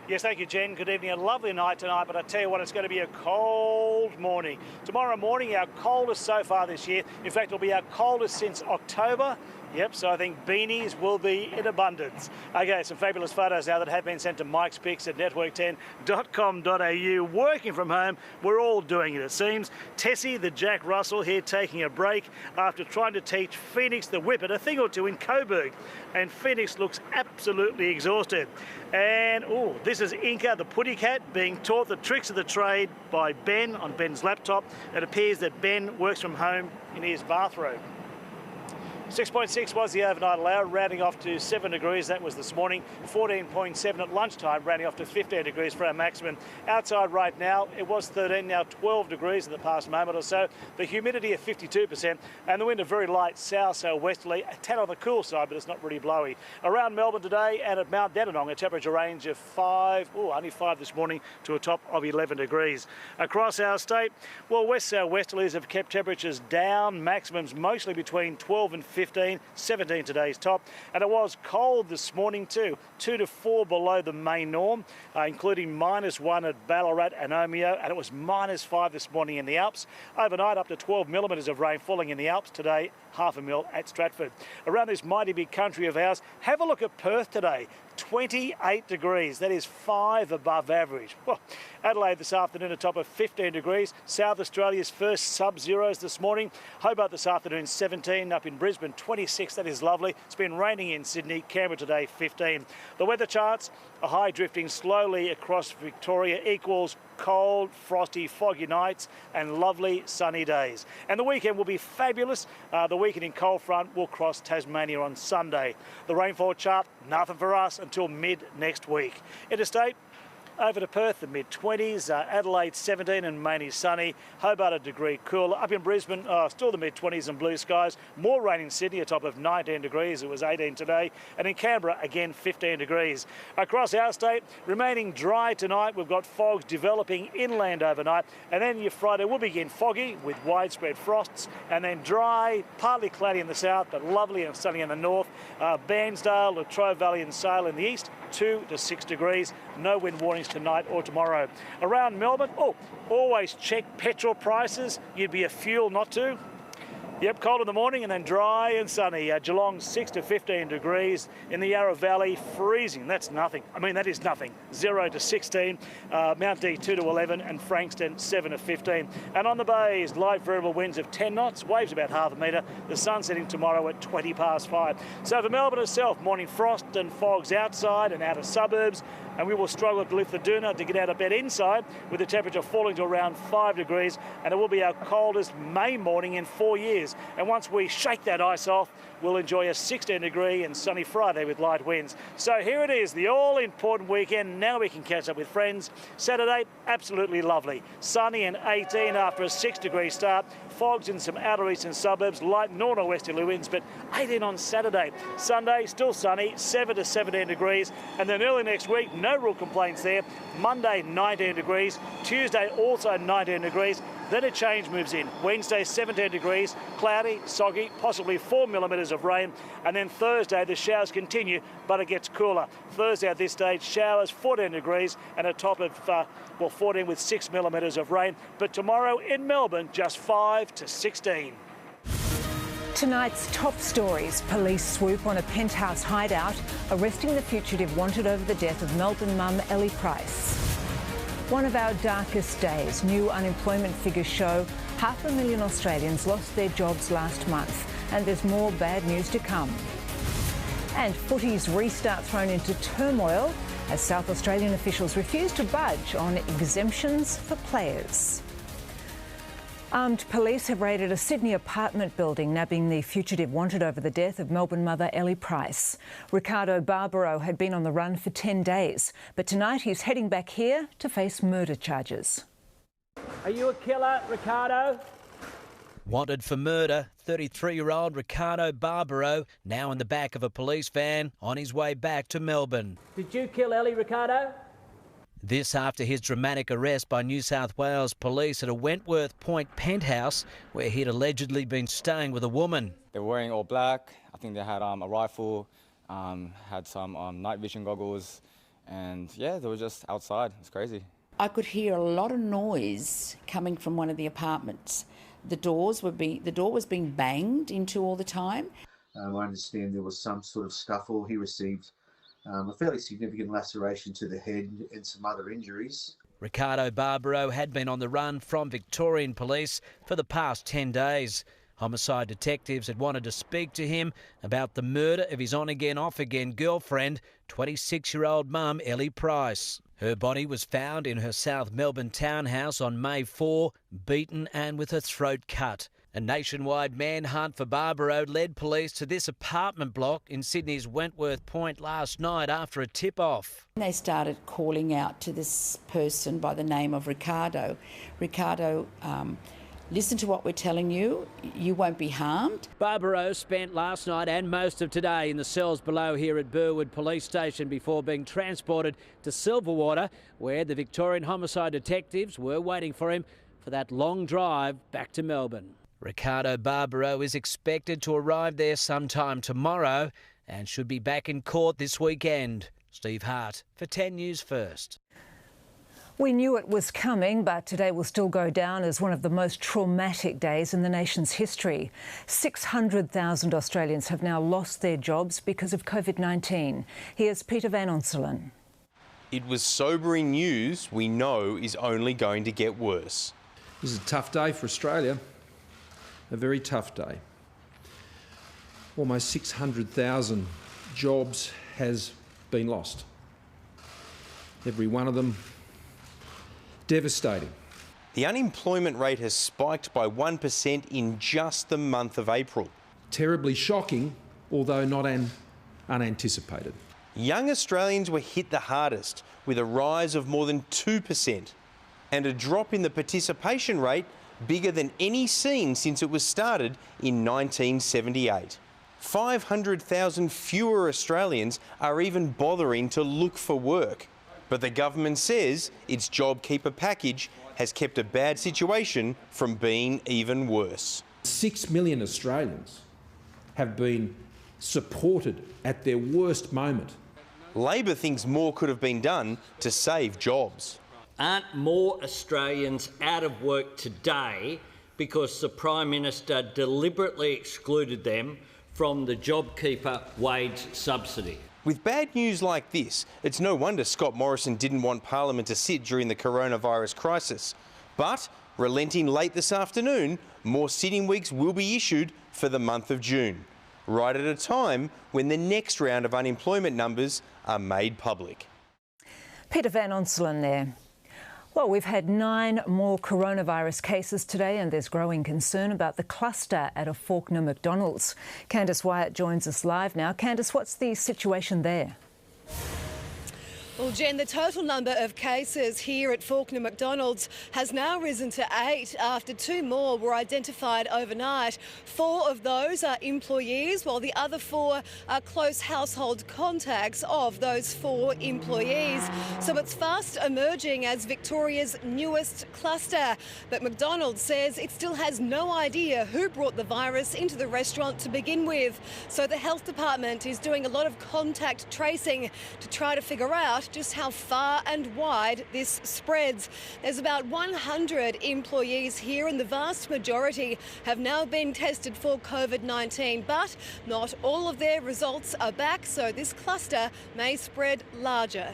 Yes, thank you, Jen. Good evening. A lovely night tonight, but I tell you what, it's going to be a cold morning. Tomorrow morning, our coldest so far this year. In fact, it'll be our coldest since October. Yep, so I think beanies will be in abundance. Okay, some fabulous photos now that have been sent to Mike's Pics at network10.com.au. Working from home, we're all doing it, it seems. Tessie, the Jack Russell, here taking a break after trying to teach Phoenix the Whippet a thing or two in Coburg. And Phoenix looks absolutely exhausted. And, oh, this is Inca, the putty cat, being taught the tricks of the trade by Ben on Ben's laptop. It appears that Ben works from home in his bathrobe. 6.6 was the overnight low, rounding off to 7 degrees. That was this morning. 14.7 at lunchtime, rounding off to 15 degrees for our maximum. Outside right now, it was 13, now 12 degrees in the past moment or so. The humidity at 52%, and the wind a very light south-southwesterly, a tad on the cool side, but it's not really blowy. Around Melbourne today and at Mount Dandenong, a temperature range of 5, only 5 this morning, to a top of 11 degrees. Across our state, well, west-southwesterlies have kept temperatures down, maximums mostly between 12 and 15, 17 today's top, and it was cold this morning too, 2 to 4 below the main norm, including -1 at Ballarat and Omeo, and it was -5 this morning in the Alps. Overnight, up to 12 millimetres of rain falling in the Alps. Today, half a mil at Stratford. Around this mighty big country of ours, have a look at Perth today. 28 degrees, that is 5 above average. Well, Adelaide this afternoon, a top of 15 degrees. South Australia's first sub-zeros this morning. Hobart this afternoon, 17. Up in Brisbane, 26. That is lovely. It's been raining in Sydney. Canberra today, 15. The weather charts, a high drifting slowly across Victoria equals cold, frosty, foggy nights and lovely sunny days. And the weekend will be fabulous. The weekend in cold front will cross Tasmania on Sunday. The rainfall chart, nothing for us until mid next week. Interstate, over to Perth, the mid-20s, Adelaide 17 and mainly sunny, Hobart a degree cooler. Up in Brisbane, still the mid-20s and blue skies. More rain in Sydney, a top of 19 degrees. It was 18 today. And in Canberra, again, 15 degrees. Across our state, remaining dry tonight. We've got fogs developing inland overnight. And then your Friday will begin foggy with widespread frosts. And then dry, partly cloudy in the south, but lovely and sunny in the north. Bairnsdale, Latrobe Valley and Sale in the east, 2 to 6 degrees. No wind warnings tonight or tomorrow. Around Melbourne, always check petrol prices. You'd be a fool not to. Yep, cold in the morning and then dry and sunny. Geelong 6 to 15 degrees. In the Yarra Valley, freezing. That's nothing. I mean, that is nothing. 0 to 16. Mount D 2 to 11 and Frankston 7 to 15. And on the bays, light variable winds of 10 knots, waves about half a metre. The sun setting tomorrow at 20 past 5. So for Melbourne itself, morning frost and fogs outside and outer suburbs. And we will struggle to lift the doona to get out of bed inside, with the temperature falling to around 5 degrees, and it will be our coldest May morning in 4 years. And once we shake that ice off, we'll enjoy a 16 degree and sunny Friday with light winds. So here it is, the all-important weekend. Now we can catch up with friends. Saturday, absolutely lovely. Sunny and 18 after a 6 degree start. Fogs in some outer eastern suburbs, light north-westerly winds, but 18 on Saturday. Sunday, still sunny, 7 to 17 degrees. And then early next week, no real complaints there. Monday, 19 degrees. Tuesday, also 19 degrees. Then a change moves in. Wednesday, 17 degrees, cloudy, soggy, possibly 4 millimetres of rain. And then Thursday, the showers continue, but it gets cooler. Thursday at this stage, showers 14 degrees and a top of, 14 with 6 millimetres of rain. But tomorrow in Melbourne, just 5 to 16. Tonight's top stories: police swoop on a penthouse hideout, arresting the fugitive wanted over the death of Melbourne mum Ellie Price. One of our darkest days. New unemployment figures show 500,000 Australians lost their jobs last month, and there's more bad news to come. And footy's restart thrown into turmoil as South Australian officials refuse to budge on exemptions for players. Armed police have raided a Sydney apartment building, nabbing the fugitive wanted over the death of Melbourne mother Ellie Price. Ricardo Barbaro had been on the run for 10 days, but tonight he's heading back here to face murder charges. Are you a killer, Ricardo? Wanted for murder, 33-year-old Ricardo Barbaro, now in the back of a police van on his way back to Melbourne. Did you kill Ellie, Ricardo? This after his dramatic arrest by New South Wales police at a Wentworth Point penthouse where he'd allegedly been staying with a woman. They were wearing all black. I think they had a rifle, had some night vision goggles, and yeah, they were just outside. It's crazy. I could hear a lot of noise coming from one of the apartments. The door was being banged into all the time. I understand there was some sort of scuffle. He received a fairly significant laceration to the head and some other injuries. Ricardo Barbaro had been on the run from Victorian police for the past 10 days. Homicide detectives had wanted to speak to him about the murder of his on-again, off-again girlfriend, 26-year-old mum Ellie Price. Her body was found in her South Melbourne townhouse on May 4, beaten and with her throat cut. A nationwide manhunt for Barbaro led police to this apartment block in Sydney's Wentworth Point last night after a tip-off. They started calling out to this person by the name of Ricardo. Ricardo, listen to what we're telling you. You won't be harmed. Barbaro spent last night and most of today in the cells below here at Burwood Police Station before being transported to Silverwater, where the Victorian homicide detectives were waiting for him for that long drive back to Melbourne. Ricardo Barbaro is expected to arrive there sometime tomorrow and should be back in court this weekend. Steve Hart for 10 News First. We knew it was coming, but today will still go down as one of the most traumatic days in the nation's history. 600,000 Australians have now lost their jobs because of COVID-19. Here's Peter Van Onselen. It was sobering news we know is only going to get worse. This is a tough day for Australia, a very tough day. Almost 600,000 jobs has been lost. Every one of them devastating. The unemployment rate has spiked by 1% in just the month of April. Terribly shocking, although not unanticipated. Young Australians were hit the hardest, with a rise of more than 2% and a drop in the participation rate bigger than any seen since it was started in 1978. 500,000 fewer Australians are even bothering to look for work. But the government says its JobKeeper package has kept a bad situation from being even worse. 6 million Australians have been supported at their worst moment. Labor thinks more could have been done to save jobs. Aren't more Australians out of work today because the Prime Minister deliberately excluded them from the JobKeeper wage subsidy? With bad news like this, it's no wonder Scott Morrison didn't want Parliament to sit during the coronavirus crisis. But, relenting late this afternoon, more sitting weeks will be issued for the month of June, right at a time when the next round of unemployment numbers are made public. Peter Van Onselen there. Well, we've had 9 more coronavirus cases today and there's growing concern about the cluster at a Fawkner McDonald's. Candice Wyatt joins us live now. Candice, what's the situation there? Well, Jen, the total number of cases here at Fawkner McDonald's has now risen to 8 after 2 more were identified overnight. 4 of those are employees, while the other 4 are close household contacts of those 4 employees. So it's fast emerging as Victoria's newest cluster. But McDonald's says it still has no idea who brought the virus into the restaurant to begin with. So the health department is doing a lot of contact tracing to try to figure out just how far and wide this spreads. There's about 100 employees here and the vast majority have now been tested for COVID-19, but not all of their results are back, so this cluster may spread larger.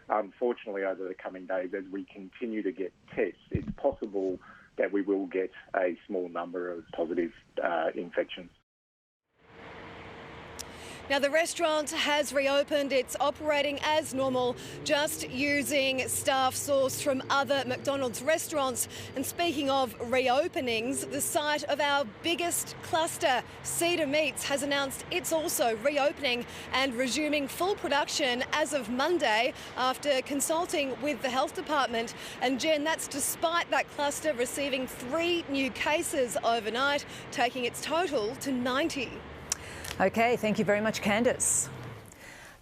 Unfortunately, over the coming days, as we continue to get tests, it's possible that we will get a small number of positive infections. Now, the restaurant has reopened. It's operating as normal, just using staff sourced from other McDonald's restaurants. And speaking of reopenings, the site of our biggest cluster, Cedar Meats, has announced it's also reopening and resuming full production as of Monday after consulting with the health department. And Jen, that's despite that cluster receiving 3 new cases overnight, taking its total to 90. OK, thank you very much, Candice.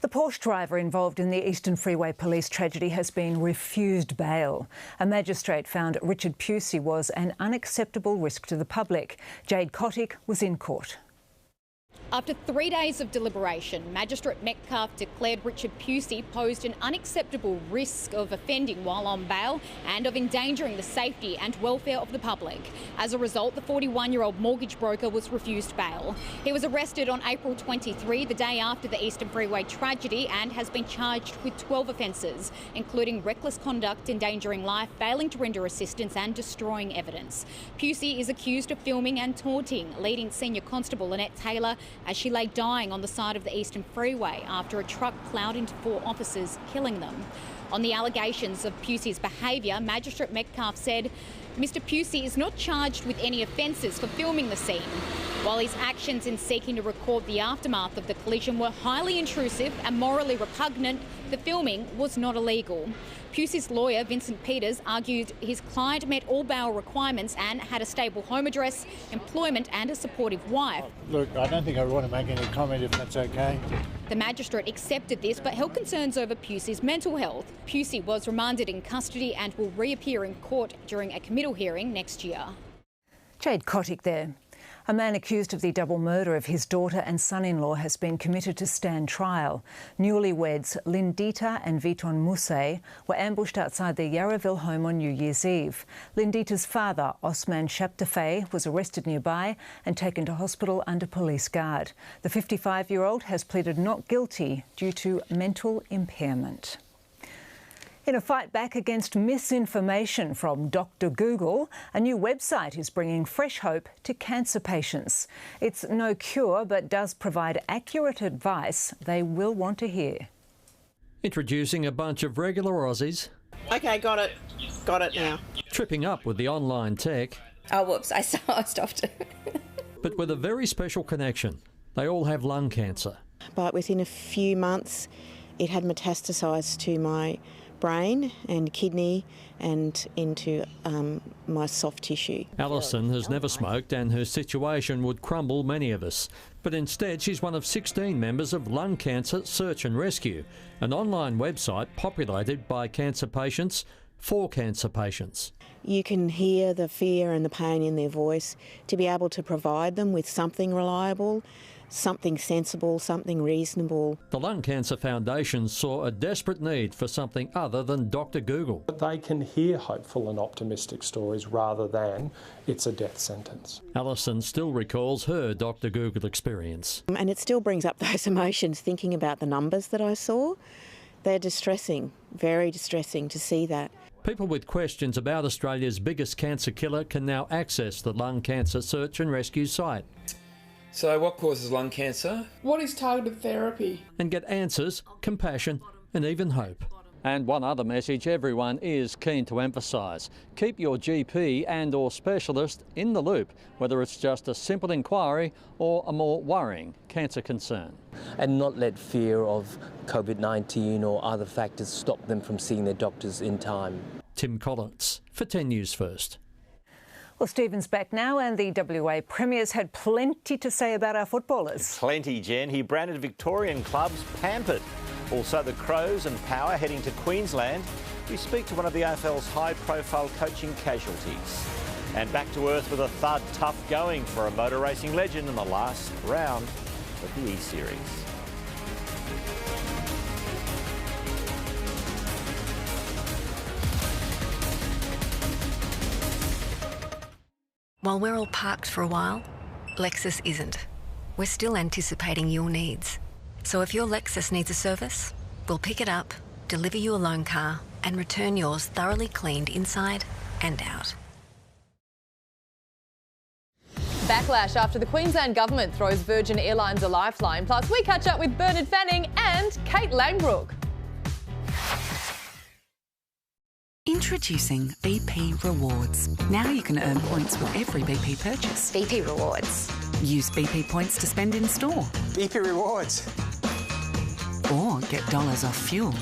The Porsche driver involved in the Eastern Freeway police tragedy has been refused bail. A magistrate found Richard Pusey was an unacceptable risk to the public. Jade Kotick was in court. After 3 days of deliberation, Magistrate Metcalfe declared Richard Pusey posed an unacceptable risk of offending while on bail and of endangering the safety and welfare of the public. As a result, the 41-year-old mortgage broker was refused bail. He was arrested on April 23, the day after the Eastern Freeway tragedy, and has been charged with 12 offences, including reckless conduct, endangering life, failing to render assistance and destroying evidence. Pusey is accused of filming and taunting leading Senior Constable Lynette Taylor as she lay dying on the side of the Eastern Freeway after a truck ploughed into 4 officers, killing them. On the allegations of Pusey's behaviour, Magistrate Metcalfe said Mr Pusey is not charged with any offences for filming the scene. While his actions in seeking to record the aftermath of the collision were highly intrusive and morally repugnant, the filming was not illegal. Pusey's lawyer, Vincent Peters, argued his client met all bail requirements and had a stable home address, employment and a supportive wife. Look, I don't think I want to make any comment if that's okay. The magistrate accepted this but held concerns over Pusey's mental health. Pusey was remanded in custody and will reappear in court during a committal hearing next year. Jade Kotick there. A man accused of the double murder of his daughter and son-in-law has been committed to stand trial. Newlyweds Lindita and Viton Muse were ambushed outside their Yarraville home on New Year's Eve. Lindita's father, Osman Shabtafeh, was arrested nearby and taken to hospital under police guard. The 55-year-old has pleaded not guilty due to mental impairment. In a fight back against misinformation from Dr. Google, a new website is bringing fresh hope to cancer patients. It's no cure, but does provide accurate advice they will want to hear. Introducing a bunch of regular Aussies. OK, got it. Got it now. Tripping up with the online tech. Oh, whoops, I stopped. But with a very special connection. They all have lung cancer. But within a few months, it had metastasised to my brain and kidney and into my soft tissue. Alison has never smoked and her situation would crumble many of us. But instead she's one of 16 members of Lung Cancer Search and Rescue, an online website populated by cancer patients for cancer patients. You can hear the fear and the pain in their voice to be able to provide them with something reliable, something sensible, something reasonable. The Lung Cancer Foundation saw a desperate need for something other than Dr. Google. But they can hear hopeful and optimistic stories rather than it's a death sentence. Alison still recalls her Dr. Google experience. And it still brings up those emotions thinking about the numbers that I saw. They're distressing, very distressing to see that. People with questions about Australia's biggest cancer killer can now access the Lung Cancer Search and Rescue site. So what causes lung cancer? What is targeted therapy? And get answers, compassion and even hope. And one other message everyone is keen to emphasise. Keep your GP and or specialist in the loop, whether it's just a simple inquiry or a more worrying cancer concern. And not let fear of COVID-19 or other factors stop them from seeing their doctors in time. Tim Collins for 10 News First. Well, Stephen's back now and the WA Premier's had plenty to say about our footballers. Plenty, Jen. He branded Victorian clubs pampered. Also the Crows and Power heading to Queensland. We speak to one of the AFL's high-profile coaching casualties. And back to earth with a thud, tough going for a motor racing legend in the last round of the E-Series. While we're all parked for a while, Lexus isn't. We're still anticipating your needs. So if your Lexus needs a service, we'll pick it up, deliver you a loan car, and return yours thoroughly cleaned inside and out. Backlash after the Queensland Government throws Virgin Airlines a lifeline. Plus, we catch up with Bernard Fanning and Keyte Langbrook. Introducing BP Rewards. Now you can earn points with every BP purchase. BP Rewards. Use BP points to spend in store. BP Rewards. Or get dollars off fuel.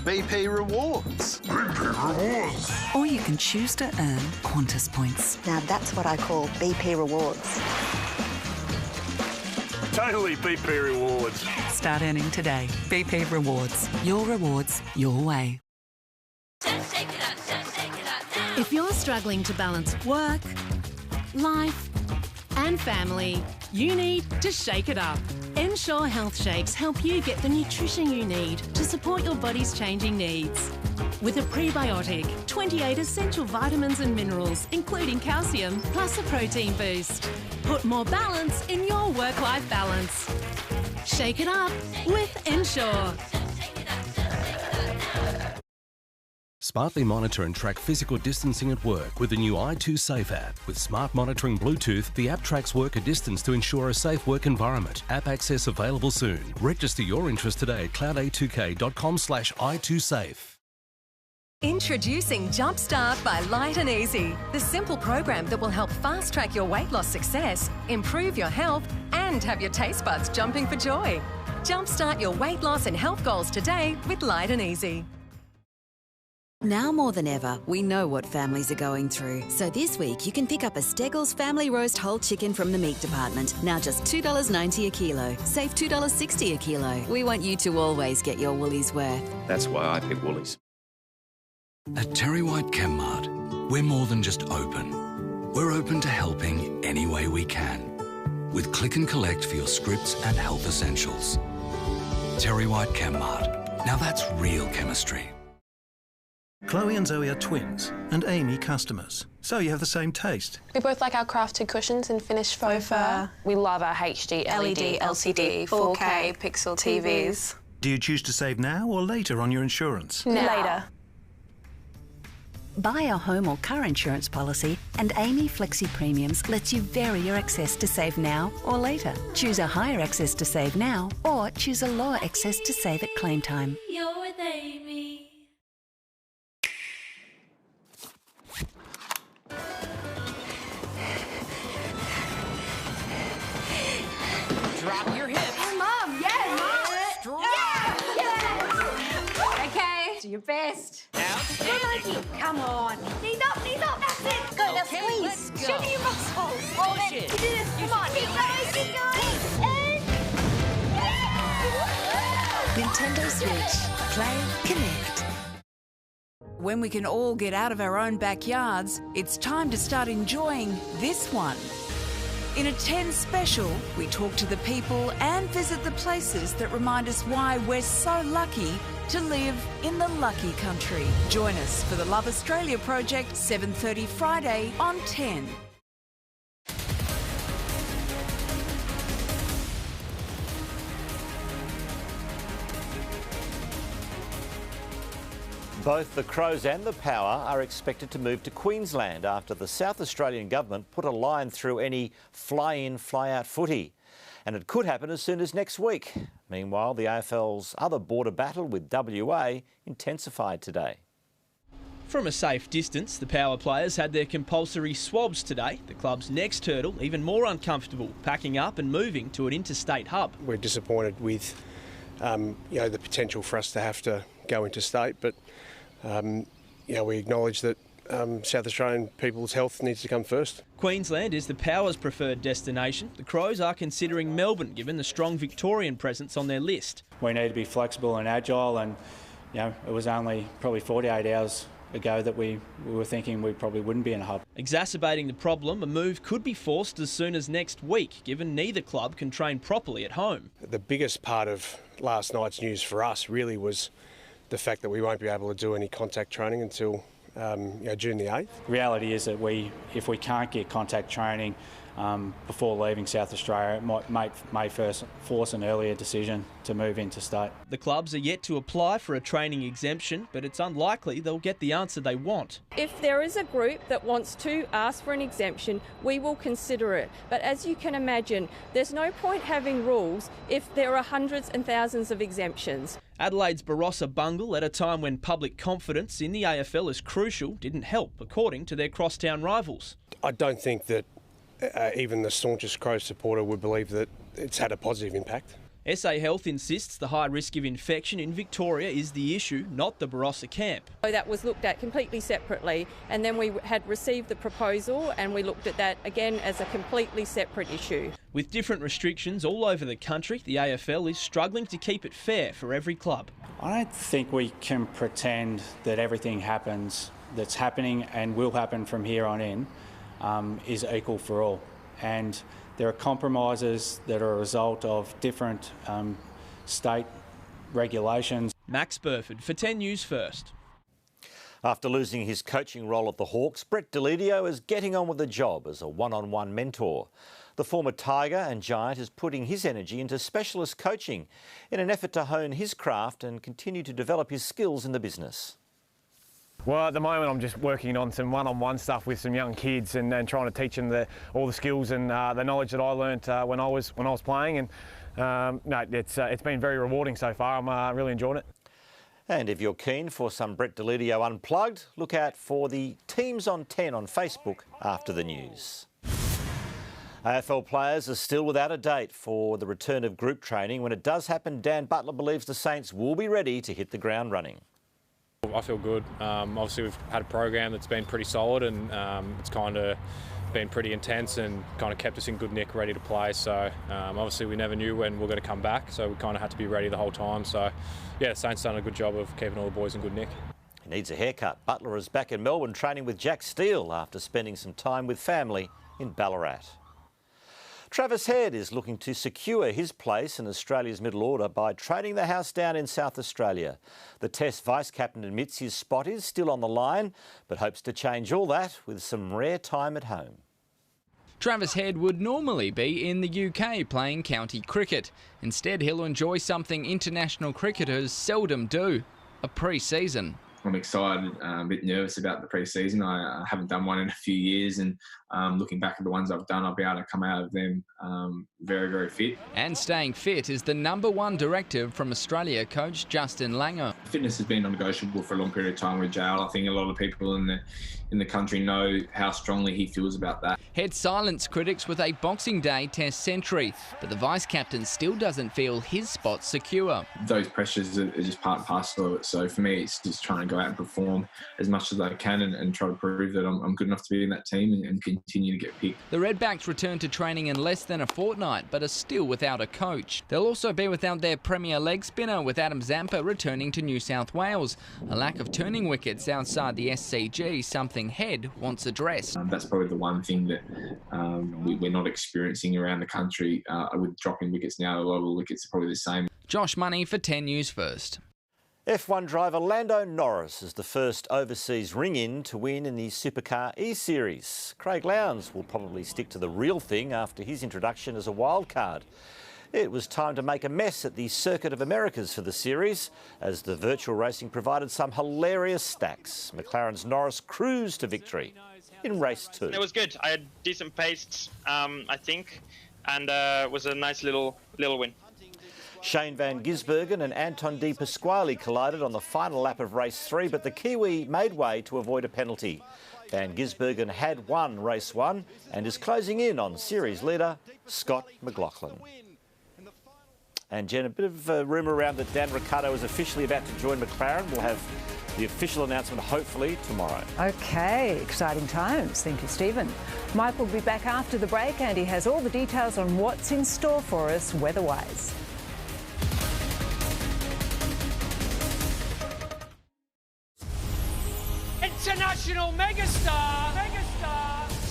BP Rewards. BP Rewards. Or you can choose to earn Qantas points. Now that's what I call BP Rewards. Totally BP Rewards. Start earning today. BP Rewards. Your rewards, your way. If you're struggling to balance work, life and family. You need to shake it up. Ensure Health Shakes help you get the nutrition you need to support your body's changing needs. With a prebiotic, 28 essential vitamins and minerals, including calcium, plus a protein boost. Put more balance in your work-life balance. Shake it up with Ensure. Smartly monitor and track physical distancing at work with the new i2 Safe app. With smart monitoring Bluetooth, the app tracks worker distance to ensure a safe work environment. App access available soon. Register your interest today at cloudA2K.com/i2safe. Introducing Jumpstart by Light and Easy, the simple program that will help fast-track your weight loss success, improve your health, and have your taste buds jumping for joy. Jumpstart your weight loss and health goals today with Light and Easy. Now more than ever, we know what families are going through. So this week, you can pick up a Steggles Family Roast Whole Chicken from the meat department. Now just $2.90 a kilo. Save $2.60 a kilo. We want you to always get your Woolies worth. That's why I pick Woolies. At Terry White Chemmart, we're more than just open. We're open to helping any way we can. With click and collect for your scripts and health essentials. Terry White Chemmart. Now that's real chemistry. Chloe and Zoe are twins and Amy customers, so you have the same taste. We both like our crafted cushions and finished faux fur. We love our HD, LED, LCD, 4K pixel TVs. Do you choose to save now or later on your insurance? Later. Buy a home or car insurance policy and Amy Flexi Premiums lets you vary your excess to save now or later. Choose a higher excess to save now or choose a lower excess to save at claim time. You're with Amy. Drop your hips. Hey, Mum, yes! Strong. Yes! Okay, do your best. Outstanding. Come on. Knees up, that's it. Go, now Okay, squeeze. let's go. Show me your muscles. Hold Push it. it. You do this, come on. Keep going. And... Nintendo Switch. Play, connect. When we can all get out of our own backyards, it's time to start enjoying this one. In a 10 special, we talk to the people and visit the places that remind us why we're so lucky to live in the lucky country. Join us for the Love Australia project, 7:30 Friday on 10. Both the Crows and the Power are expected to move to Queensland after the South Australian government put a line through any fly-in, fly-out footy. And it could happen as soon as next week. Meanwhile, the AFL's other border battle with WA intensified today. From a safe distance, the Power players had their compulsory swabs today. The club's next hurdle, even more uncomfortable, packing up and moving to an interstate hub. We're disappointed with the potential for us to have to go interstate, but we acknowledge that South Australian people's health needs to come first. Queensland is the Power's preferred destination. The Crows are considering Melbourne, given the strong Victorian presence on their list. We need to be flexible and agile, and it was only probably 48 hours ago that we were thinking we probably wouldn't be in a hub. Exacerbating the problem, a move could be forced as soon as next week, given neither club can train properly at home. The biggest part of last night's news for us really was the fact that we won't be able to do any contact training until June the 8th. The reality is that if we can't get contact training before leaving South Australia, it may first force an earlier decision to move interstate. The clubs are yet to apply for a training exemption, but it's unlikely they'll get the answer they want. If there is a group that wants to ask for an exemption, we will consider it. But as you can imagine, there's no point having rules if there are hundreds and thousands of exemptions. Adelaide's Barossa Bungle, at a time when public confidence in the AFL is crucial, didn't help, according to their crosstown rivals. I don't think that even the staunchest Crows supporter would believe that it's had a positive impact. SA Health insists the high risk of infection in Victoria is the issue, not the Barossa camp. So that was looked at completely separately, and then we had received the proposal and we looked at that again as a completely separate issue. With different restrictions all over the country, the AFL is struggling to keep it fair for every club. I don't think we can pretend that everything that's happening and will happen from here on in, is equal for all. and there are compromises that are a result of different state regulations. Max Burford for 10 News First. After losing his coaching role at the Hawks, Brett Deledio is getting on with the job as a one-on-one mentor. The former Tiger and Giant is putting his energy into specialist coaching in an effort to hone his craft and continue to develop his skills in the business. Well, at the moment I'm just working on some one-on-one stuff with some young kids and trying to teach them all the skills and the knowledge that I learnt when I was playing. And no, it's been very rewarding so far. I'm really enjoying it. And if you're keen for some Brett Deledio Unplugged, look out for the Teams on 10 on Facebook after the news. AFL players are still without a date for the return of group training. When it does happen, Dan Butler believes the Saints will be ready to hit the ground running. I feel good. Obviously we've had a program that's been pretty solid and it's kind of been pretty intense and kind of kept us in good nick, ready to play. So obviously we never knew when we were going to come back, so we kind of had to be ready the whole time. So yeah, Saints done a good job of keeping all the boys in good nick. He needs a haircut. Butler is back in Melbourne training with Jack Steele after spending some time with family in Ballarat. Travis Head is looking to secure his place in Australia's middle order by trading the house down in South Australia. The Test vice-captain admits his spot is still on the line, but hopes to change all that with some rare time at home. Travis Head would normally be in the UK playing county cricket. Instead, he'll enjoy something international cricketers seldom do, a pre-season. I'm excited, a bit nervous about the pre-season. I haven't done one in a few years, and looking back at the ones I've done, I'll be able to come out of them very, very fit. And staying fit is the #1 directive from Australia coach Justin Langer. Fitness has been non-negotiable for a long period of time with JL. I think a lot of people in the country know how strongly he feels about that. Head silenced critics with a Boxing Day Test century, but the vice-captain still doesn't feel his spot's secure. Those pressures are just part and parcel of it. So for me, it's just trying to go out and perform as much as I can and try to prove that I'm good enough to be in that team and continue to get picked. The Redbacks return to training in less than a fortnight, but are still without a coach. They'll also be without their premier leg spinner, with Adam Zampa returning to New South Wales. A lack of turning wickets outside the SCG, something Head wants addressed. That's probably the one thing that we're not experiencing around the country. With dropping wickets now, a lot of the wickets are probably the same. Josh Money for 10 News First. F1 driver Lando Norris is the first overseas ring-in to win in the Supercar E-Series. Craig Lowndes will probably stick to the real thing after his introduction as a wildcard. It was time to make a mess at the Circuit of Americas for the series, as the virtual racing provided some hilarious stacks. McLaren's Norris cruised to victory in race 2. It was good. I had decent pace, I think, and it was a nice little win. Shane van Gisbergen and Anton De Pasquale collided on the final lap of race 3, but the Kiwi made way to avoid a penalty. Van Gisbergen had won race 1 and is closing in on series leader Scott McLaughlin. And Jen, a bit of a rumour around that Dan Ricciardo is officially about to join McLaren. We'll have the official announcement hopefully tomorrow. OK, exciting times. Thank you, Stephen. Mike will be back after the break and he has all the details on what's in store for us weather-wise. International megastar.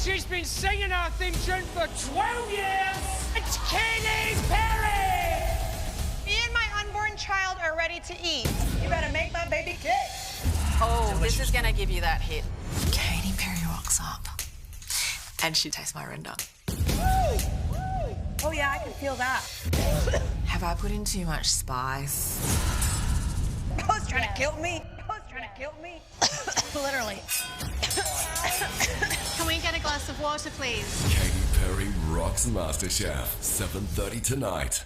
She's been singing our theme tune for 12 years. It's Katy Perry. Me and my unborn child are ready to eat. You better make my baby cake. Oh, this is gonna give you that hit. Katy Perry rocks up. And she tastes my render. Oh yeah, I can feel that. Have I put in too much spice? Who's trying to kill me? Literally. Can we get a glass of water, please? Katy Perry rocks MasterChef, 7:30 tonight.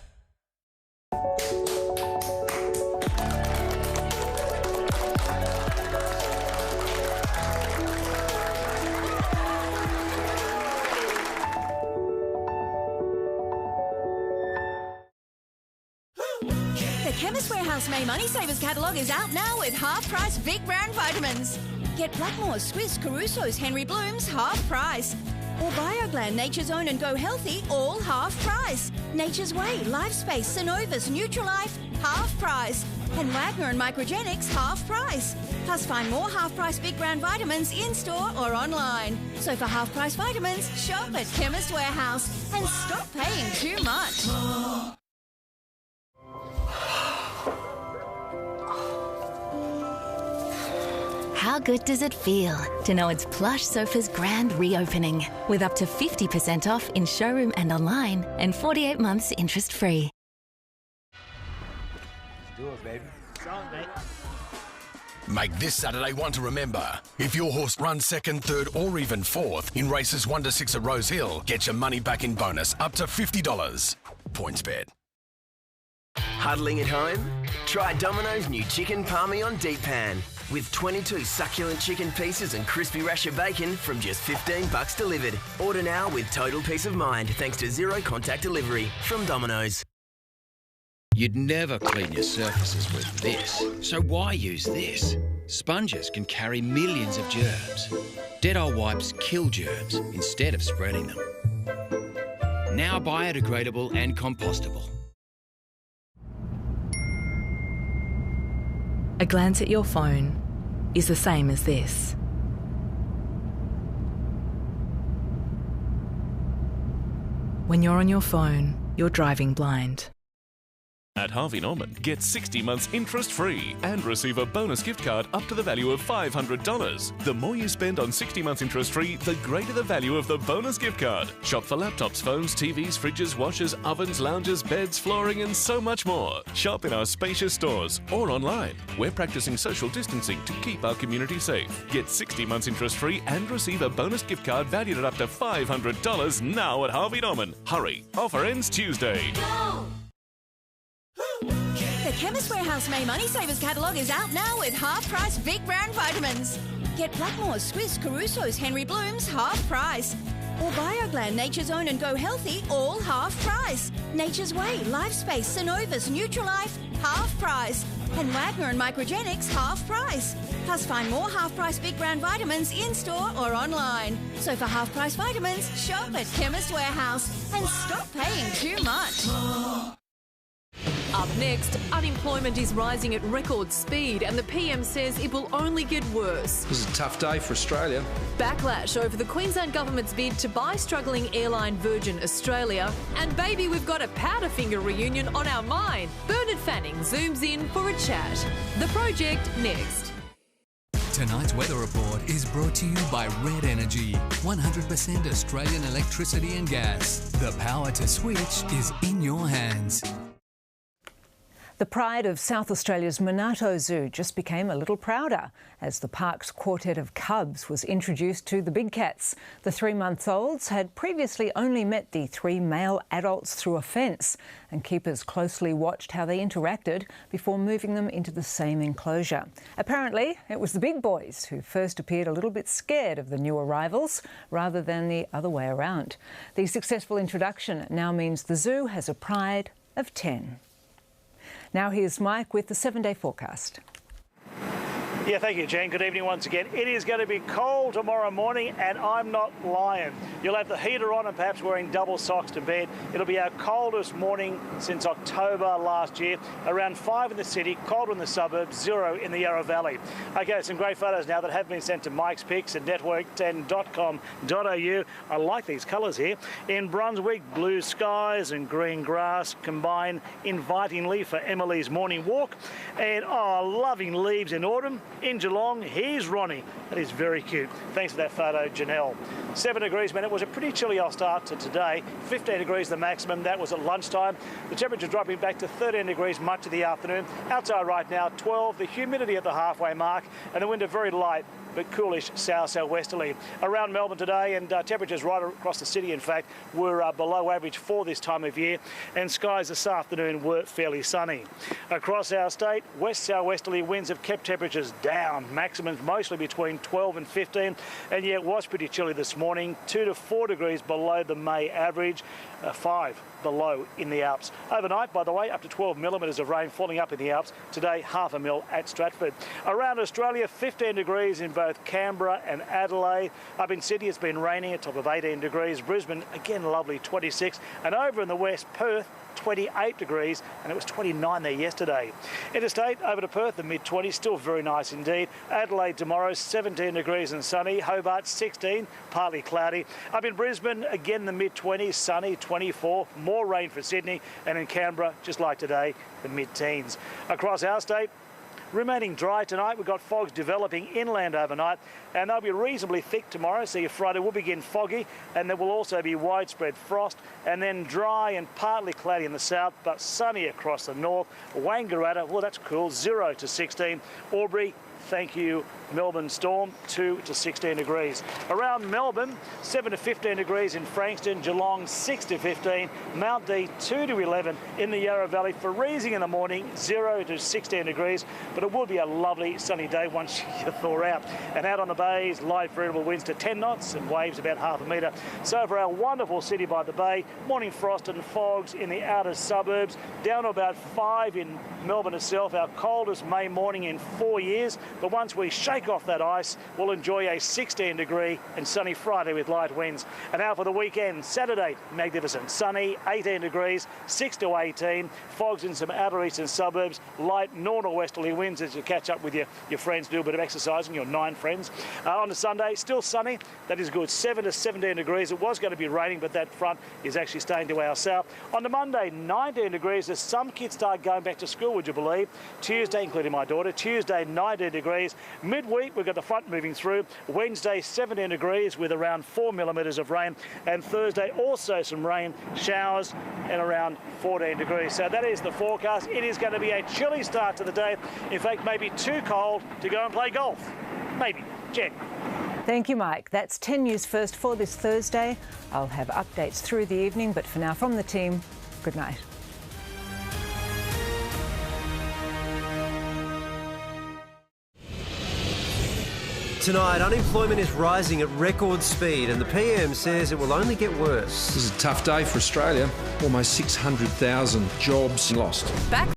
The Chemist Warehouse May Money Savers catalogue is out now with half-price Vic brand vitamins. Get Blackmore's, Swiss, Caruso's, Henry Bloom's half price. Or BioGland, Nature's Own and Go Healthy, all half price. Nature's Way, Lifespace, Synovus, Nutrilife, half price. And Wagner and Microgenics half price. Plus find more half price Big Brown vitamins in store or online. So for half price vitamins, shop at Chemist Warehouse and stop paying too much. How good does it feel to know it's Plush Sofa's grand reopening with up to 50% off in showroom and online and 48 months interest-free. Do it, baby. Song, mate. Make this Saturday one to remember. If your horse runs second, third or even fourth in races 1 to 6 at Rose Hill, get your money back in bonus up to $50. PointsBet. Huddling at home? Try Domino's new Chicken Palmy on Deep Pan. With 22 succulent chicken pieces and crispy rasher bacon from just $15 delivered. Order now with total peace of mind thanks to zero contact delivery from Domino's. You'd never clean your surfaces with this, so why use this? Sponges can carry millions of germs. Dettol wipes kill germs instead of spreading them. Now biodegradable and compostable. A glance at your phone is the same as this. When you're on your phone, you're driving blind. At Harvey Norman, get 60 months interest-free and receive a bonus gift card up to the value of $500. The more you spend on 60 months interest-free, the greater the value of the bonus gift card. Shop for laptops, phones, TVs, fridges, washers, ovens, lounges, beds, flooring and so much more. Shop in our spacious stores or online. We're practicing social distancing to keep our community safe. Get 60 months interest-free and receive a bonus gift card valued at up to $500 now at Harvey Norman. Hurry! Offer ends Tuesday. Go! The Chemist Warehouse May Money Savers catalogue is out now with half-price Big Brown vitamins. Get Blackmore's, Swiss, Caruso's, Henry Bloom's half price. Or BioGland, Nature's Own and Go Healthy, all half price. Nature's Way, Lifespace, Synovus, Nutrilife, half price. And Wagner and Microgenics half price. Plus find more half-price Big Brown vitamins in store or online. So for half-price vitamins, shop at Chemist Warehouse and stop paying too much. Up next, unemployment is rising at record speed and the PM says it will only get worse. This is a tough day for Australia. Backlash over the Queensland government's bid to buy struggling airline Virgin Australia. And baby, we've got a Powderfinger reunion on our mind. Bernard Fanning zooms in for a chat. The Project next. Tonight's weather report is brought to you by Red Energy. 100% Australian electricity and gas. The power to switch is in your hands. The pride of South Australia's Monarto Zoo just became a little prouder as the park's quartet of cubs was introduced to the big cats. The 3-month-olds had previously only met the 3 male adults through a fence, and keepers closely watched how they interacted before moving them into the same enclosure. Apparently, it was the big boys who first appeared a little bit scared of the new arrivals rather than the other way around. The successful introduction now means the zoo has a pride of 10. Now here's Mike with the 7-day forecast. Yeah, thank you, Jen. Good evening once again. It is going to be cold tomorrow morning, and I'm not lying. You'll have the heater on and perhaps wearing double socks to bed. It'll be our coldest morning since October last year. Around 5 in the city, colder in the suburbs, 0 in the Yarra Valley. Okay, some great photos now that have been sent to Mike's Pics at network10.com.au. I like these colours here. In Brunswick, blue skies and green grass combine invitingly for Emily's morning walk. And, loving leaves in autumn. In Geelong, here's Ronnie. That is very cute. Thanks for that photo, Janelle. 7 degrees, man. It was a pretty chilly start to today. 15 degrees the maximum. That was at lunchtime. The temperature dropping back to 13 degrees much of the afternoon. Outside right now, 12. The humidity at the halfway mark. And the wind very light but coolish south-southwesterly. Around Melbourne today, and temperatures right across the city, in fact, were below average for this time of year, and skies this afternoon were fairly sunny. Across our state, west-southwesterly winds have kept temperatures down, maximums mostly between 12 and 15, and yet it was pretty chilly this morning, 2 to 4 degrees below the May average, 5 below in the Alps. Overnight, by the way, up to 12 millimetres of rain falling up in the Alps. Today, 0.5 mil at Stratford. Around Australia, 15 degrees in both Canberra and Adelaide. Up in Sydney, it's been raining, a top of 18 degrees. Brisbane, again, lovely, 26. And over in the west, Perth, 28 degrees, and it was 29 there yesterday. Interstate over to Perth, the mid-20s, still very nice indeed. Adelaide tomorrow, 17 degrees and sunny. Hobart, 16, partly cloudy. Up in Brisbane, again the mid-20s, sunny, 24. More rain for Sydney. And in Canberra, just like today, the mid-teens. Across our state, remaining dry tonight. We've got fogs developing inland overnight, and they'll be reasonably thick tomorrow. So your Friday will begin foggy, and there will also be widespread frost, and then dry and partly cloudy in the south, but sunny across the north. Wangaratta, well, that's cool, 0 to 16. Albury, thank you, Melbourne storm, 2 to 16 degrees. Around Melbourne, 7 to 15 degrees in Frankston, Geelong 6 to 15, Mount D 2 to 11 in the Yarra Valley. Freezing in the morning, 0 to 16 degrees, but it will be a lovely sunny day once you thaw out. And out on the bays, light variable winds to 10 knots and waves about half a metre. So for our wonderful city by the bay, morning frost and fogs in the outer suburbs, down to about 5 in Melbourne itself, our coldest May morning in 4 years. But once we shake off that ice, we'll enjoy a 16 degree and sunny Friday with light winds. And now for the weekend, Saturday, magnificent, sunny, 18 degrees, 6 to 18, fogs in some outer eastern suburbs, light north-westerly winds as you catch up with your friends, do a bit of exercising, your 9 friends. On the Sunday, still sunny, that is good, 7 to 17 degrees. It was going to be raining, but that front is actually staying to our south. On the Monday, 19 degrees as some kids start going back to school, would you believe? Tuesday, including my daughter, Tuesday, 19 degrees. Midweek, we've got the front moving through. Wednesday, 17 degrees with around 4 millimetres of rain. And Thursday, also some rain, showers, and around 14 degrees. So that is the forecast. It is going to be a chilly start to the day. In fact, maybe too cold to go and play golf. Maybe. Jen. Thank you, Mike. That's 10 News First for this Thursday. I'll have updates through the evening, but for now, from the team, good night. Tonight, unemployment is rising at record speed and the PM says it will only get worse. This is a tough day for Australia. Almost 600,000 jobs lost. Back